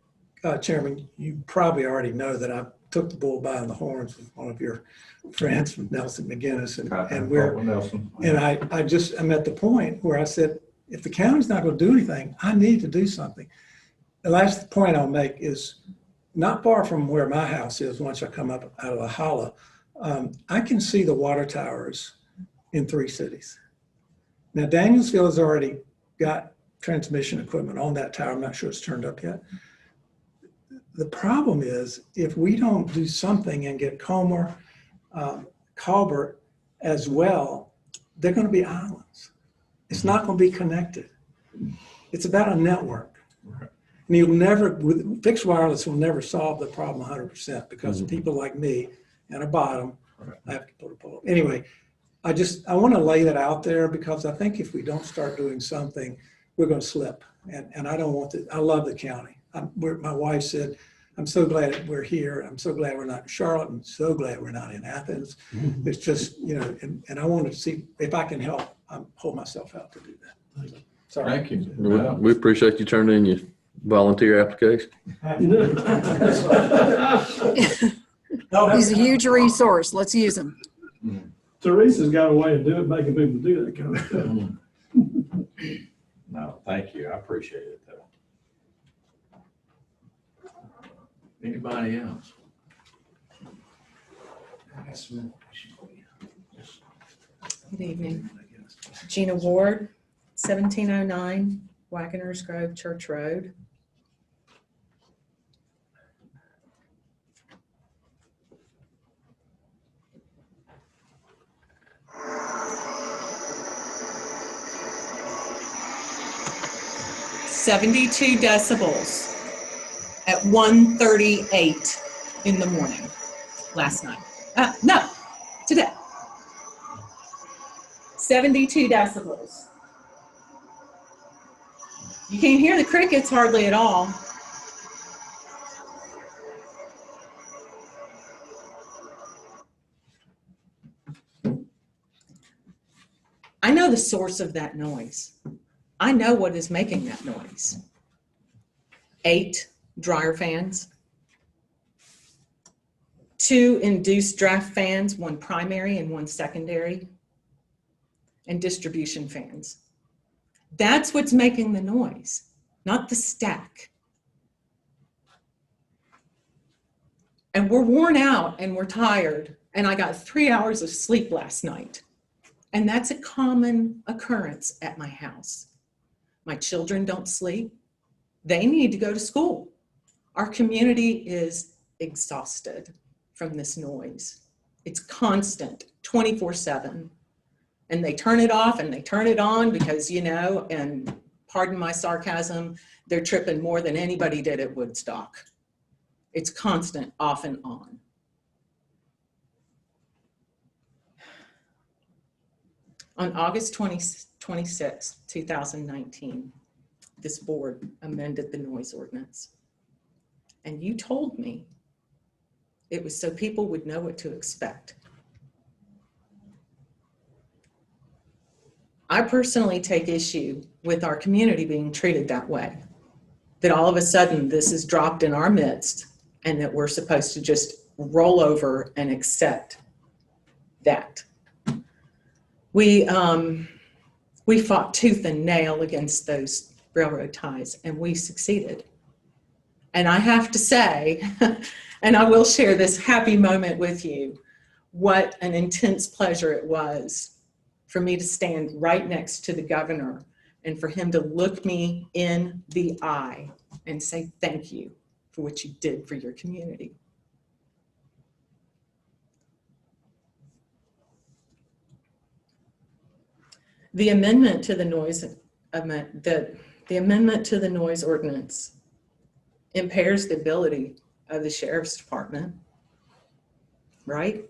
Chairman, you probably already know that I took the bull by the horns with one of your friends, Nelson McGinnis, I'm at the point where I said, if the county's not going to do anything, I need to do something. The last point I'll make is not far from where my house is. Once I come up out of the hollow, I can see the water towers in 3 cities. Now, Danielsville has already got transmission equipment on that tower. I'm not sure it's turned up yet. The problem is if we don't do something and get Comer, Colbert as well, they're going to be islands. It's not going to be connected. It's about a network. And fixed wireless will never solve the problem 100% because of people like me and a bottom. I have to put a pole. Anyway, I want to lay that out there because I think if we don't start doing something, we're going to slip. And I don't want to. I love the county. My wife said, I'm so glad that we're here. I'm so glad we're not in Charlotte. I'm so glad we're not in Athens. It's just, you know, and I want to see if I can help. I'm hold myself out to do that. Sorry. Thank you. We appreciate you turning in your volunteer application. He's a huge resource. Let's use him. Teresa's got a way of making people do that kind of stuff. No, thank you. I appreciate it though. Anybody else? Good evening. Gina Ward, 1709 Wagoners Grove Church Road. "72 decibels at 1:38 in the morning last night. No, today. 72 decibels. You can't hear the crickets hardly at all. I know the source of that noise. I know what is making that noise. 8 dryer fans, 2 induced draft fans, 1 primary and 1 secondary, and distribution fans. That's what's making the noise, not the stack. And we're worn out and we're tired, and I got 3 hours of sleep last night. And that's a common occurrence at my house. My children don't sleep. They need to go to school. Our community is exhausted from this noise. It's constant, 24/7. And they turn it off and they turn it on because, you know, and pardon my sarcasm, they're tripping more than anybody did at Woodstock. It's constant, off and on. On August 26, 2019, this board amended the noise ordinance. And you told me it was so people would know what to expect. I personally take issue with our community being treated that way, that all of a sudden this is dropped in our midst and that we're supposed to just roll over and accept that. We fought tooth and nail against those railroad ties and we succeeded. And I have to say, and I will share this happy moment with you, what an intense pleasure it was for me to stand right next to the governor and for him to look me in the eye and say thank you for what you did for your community. The amendment to the noise ordinance impairs the ability of the sheriff's department, right?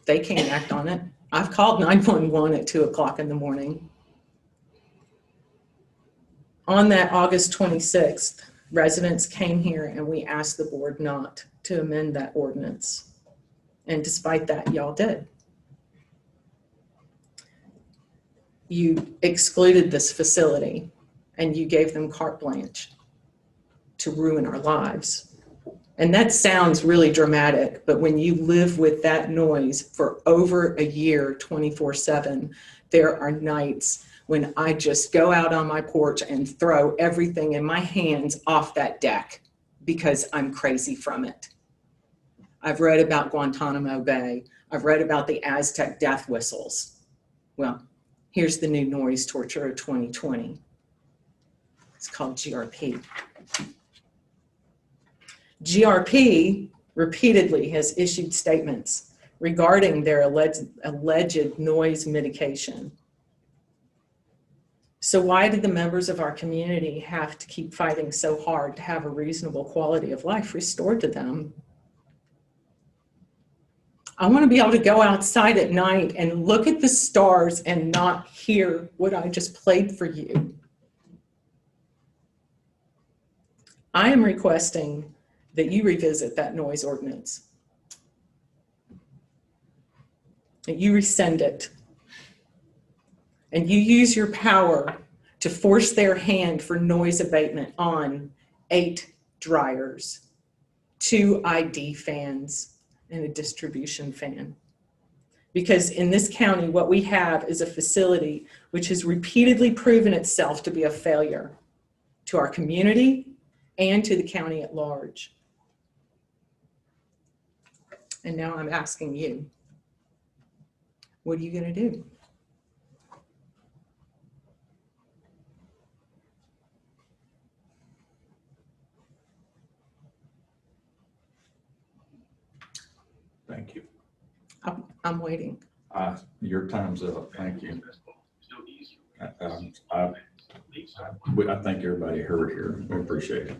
They can't act on it. I've called 911 at 2 o'clock in the morning. On that August 26th, residents came here and we asked the board not to amend that ordinance. And despite that, y'all did. You excluded this facility and you gave them carte blanche to ruin our lives. And that sounds really dramatic, but when you live with that noise for over a year, 24/7, there are nights when I just go out on my porch and throw everything in my hands off that deck because I'm crazy from it. I've read about Guantanamo Bay. I've read about the Aztec death whistles. Well, here's the new noise torture of 2020. It's called GRP. GRP repeatedly has issued statements regarding their alleged noise mitigation. So why did the members of our community have to keep fighting so hard to have a reasonable quality of life restored to them? I want to be able to go outside at night and look at the stars and not hear what I just played for you. I am requesting that you revisit that noise ordinance. That you rescind it. And you use your power to force their hand for noise abatement on 8 dryers, 2 ID fans, and a distribution fan. Because in this county, what we have is a facility which has repeatedly proven itself to be a failure to our community and to the county at large. And now I'm asking you, what are you going to do? Thank you. I'm waiting. Your time's up. Thank you. I think everybody heard here. We appreciate it.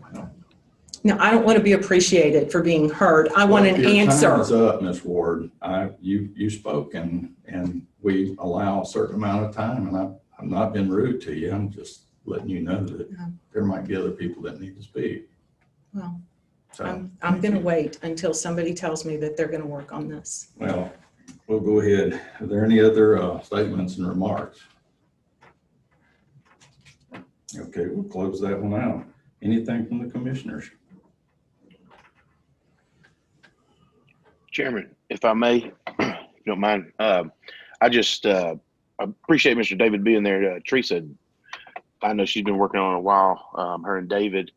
No, I don't want to be appreciated for being heard. I want an answer. Your time is up, Ms. Ward. You spoke, and we allow a certain amount of time, and I've not been rude to you. I'm just letting you know that there might be other people that need to speak. Well, So, I'm going to wait until somebody tells me that they're going to work on this. well, we'll go ahead. Are there any other statements and remarks? Okay, we'll close that one out. Anything from the commissioners? Chairman, if I may, if you don't mind, I just appreciate Mr. David being there. Teresa, I know she's been working on it a while, her and David.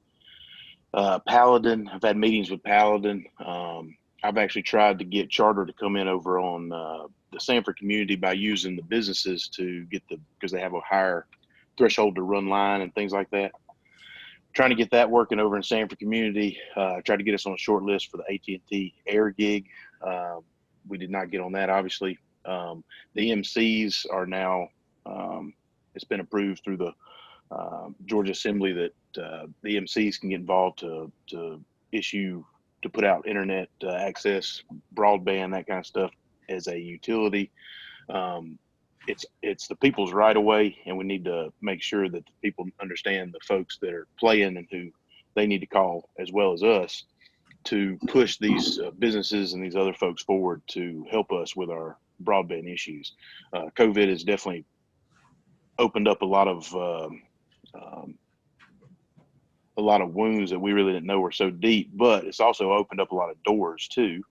Paladin, I've had meetings with Paladin. I've actually tried to get Charter to come in over on the Sanford community by using the businesses to get because they have a higher threshold to run line and things like that. Trying to get that working over in Sanford community. Tried to get us on a short list for the AT&T air gig. We did not get on that, obviously. The EMCs are now, it's been approved through the Georgia Assembly that the EMCs can get involved to put out internet access, broadband, that kind of stuff as a utility. It's the people's right of way, and we need to make sure that the people understand the folks that are playing and who they need to call, as well as us, to push these businesses and these other folks forward to help us with our broadband issues. COVID has definitely opened up a lot of wounds that we really didn't know were so deep, but it's also opened up a lot of doors too,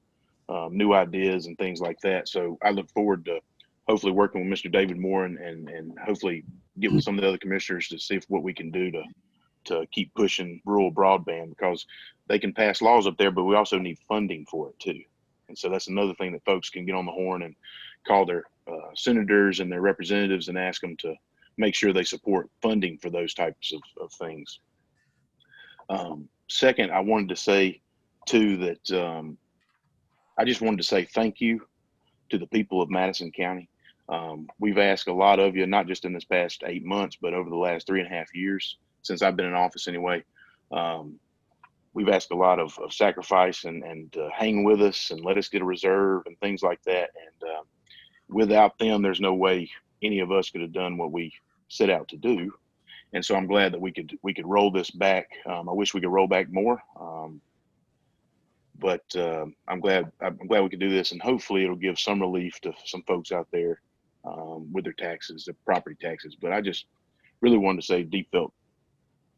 new ideas and things like that. So I look forward to hopefully working with Mr. David Moore and hopefully get with some of the other commissioners to see what we can do to keep pushing rural broadband, because they can pass laws up there, but we also need funding for it too. And so that's another thing that folks can get on the horn and call their senators and their representatives and ask them to make sure they support funding for those types of things. Second, I wanted to say too that I just wanted to say thank you to the people of Madison County. We've asked a lot of you, not just in this past 8 months, but over the last 3.5 years since I've been in office anyway. We've asked a lot of sacrifice and hang with us and let us get a reserve and things like that. And without them, there's no way any of us could have done what we set out to do. And so I'm glad that we could roll this back. I wish we could roll back more, but I'm glad we could do this, and hopefully it'll give some relief to some folks out there with their taxes, their property taxes. But I just really wanted to say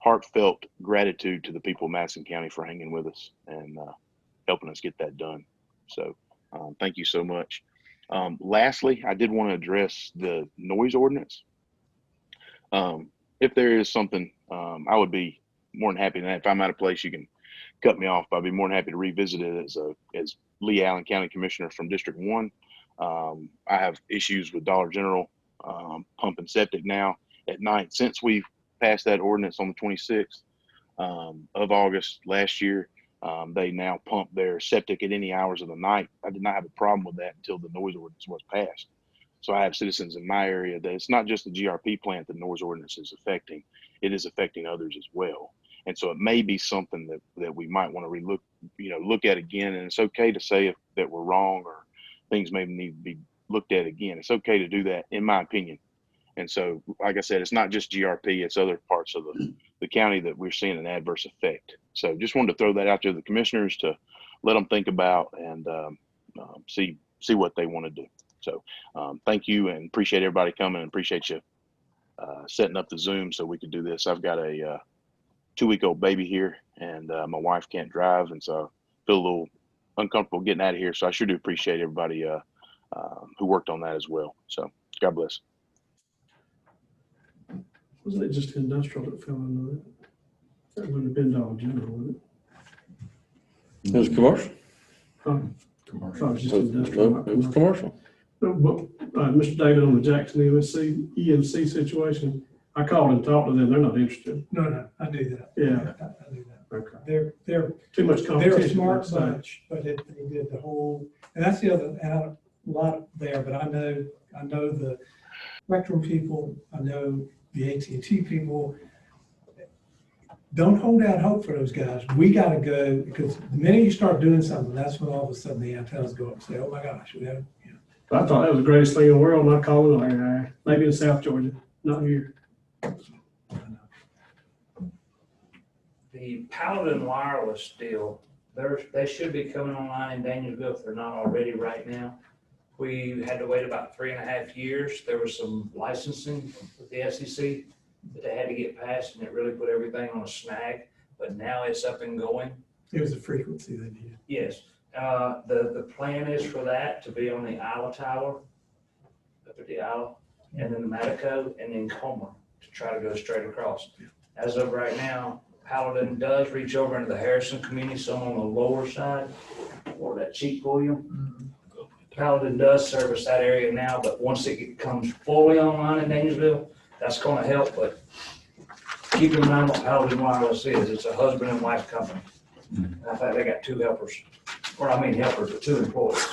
heartfelt gratitude to the people of Madison County for hanging with us and helping us get that done. So thank you so much. Lastly, I did want to address the noise ordinance. If there is something, I would be more than happy to. If I'm out of place, you can cut me off. I'd be more than happy to revisit it as Lee Allen County Commissioner from District 1. I have issues with Dollar General pump and septic now at night. Since we've passed that ordinance on the 26th of August last year, they now pump their septic at any hours of the night. I did not have a problem with that until the noise ordinance was passed. So I have citizens in my area that it's not just the GRP plant the noise ordinance is affecting, it is affecting others as well. And so it may be something that we might want to look at again. And it's okay to say that we're wrong or things may need to be looked at again. It's okay to do that, in my opinion. And so, like I said, it's not just GRP, it's other parts of the county that we're seeing an adverse effect. So just wanted to throw that out to the commissioners to let them think about and see what they want to do. So thank you and appreciate everybody coming and appreciate you setting up the Zoom so we could do this. I've got a 2-week-old baby here and my wife can't drive, and so I feel a little uncomfortable getting out of here. So I sure do appreciate everybody who worked on that as well. So God bless. Wasn't it just industrial that fell into that? That wouldn't have been Dollar General, would it? It was commercial. Huh? I thought it was just industrial. No, it was commercial. Well, Mr. David, on the Jackson EMC situation, I called and talked to them. They're not interested. No, I do that. Yeah. I do that. Okay. They're Too much competition. They're a smart so. bunch, but they did the whole, and that's the other, and a lot there, but I know the Spectrum people, I know the AT&T people. Don't hold out hope for those guys. We gotta go, because the minute you start doing something, that's when all of a sudden the antennas go up and say, oh my gosh, we have, you know. I thought that was the greatest thing in the world, and I called them like, maybe in South Georgia, not here. The Paladin Wireless deal, they should be coming online in Danielsville if they're not already right now. We had to wait about 3.5 years. There was some licensing with the FCC that they had to get past, and it really put everything on a snag, but now it's up and going. It was the frequency they needed. Yes, the plan is for that to be on the Isla Tower, up at the Isla, and then the Matico, and then Comer to try to go straight across. As of right now, Paladin does reach over into the Harrison community, some on the lower side, or that cheek William. Paladin does service that area now, but once it comes fully online in Danielsville, that's gonna help, but keep in mind what Paladin Wireless is. It's a husband and wife company. And I think they got 2 helpers, or I mean helpers, but 2 employees.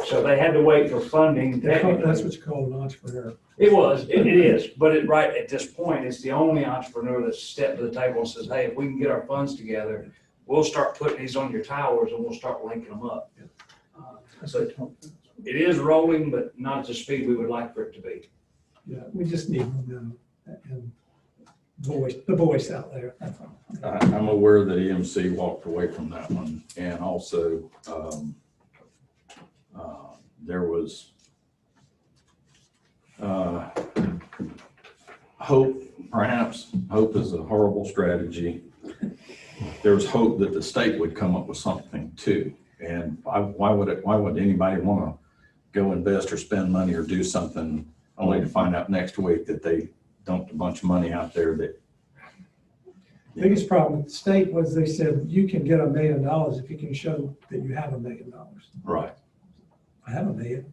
So they had to wait for funding. That's what you call an entrepreneur. It is, but right at this point, it's the only entrepreneur that's stepped to the table and says, hey, if we can get our funds together, we'll start putting these on your towers and we'll start linking them up. So it is rolling, but not at the speed we would like for it to be. Yeah, we just need momentum and the voice out there. That's all. I'm aware that EMC walked away from that one, and also there was hope, perhaps. Hope is a horrible strategy. There's hope that the state would come up with something too. And why would anybody want to go invest or spend money or do something only to find out next week that they dumped a bunch of money out there that. Biggest problem with the state was they said, you can get $1 million if you can show that you have $1 million. Right. I have $1 million.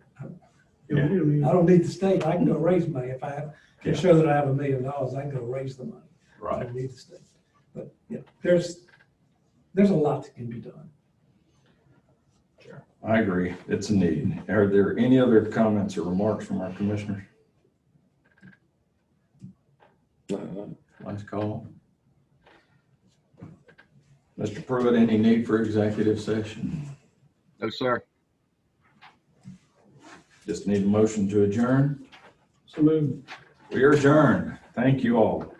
Yeah. I don't need the state. I can go raise money. If I can show that I have $1 million, I can go raise the money. Right. I don't need the state. But yeah, there's a lot that can be done. I agree. It's a need. Are there any other comments or remarks from our commissioners? Last call. Mr. Pruitt, any need for executive session? No, sir. Just need a motion to adjourn. So move. We are adjourned. Thank you all.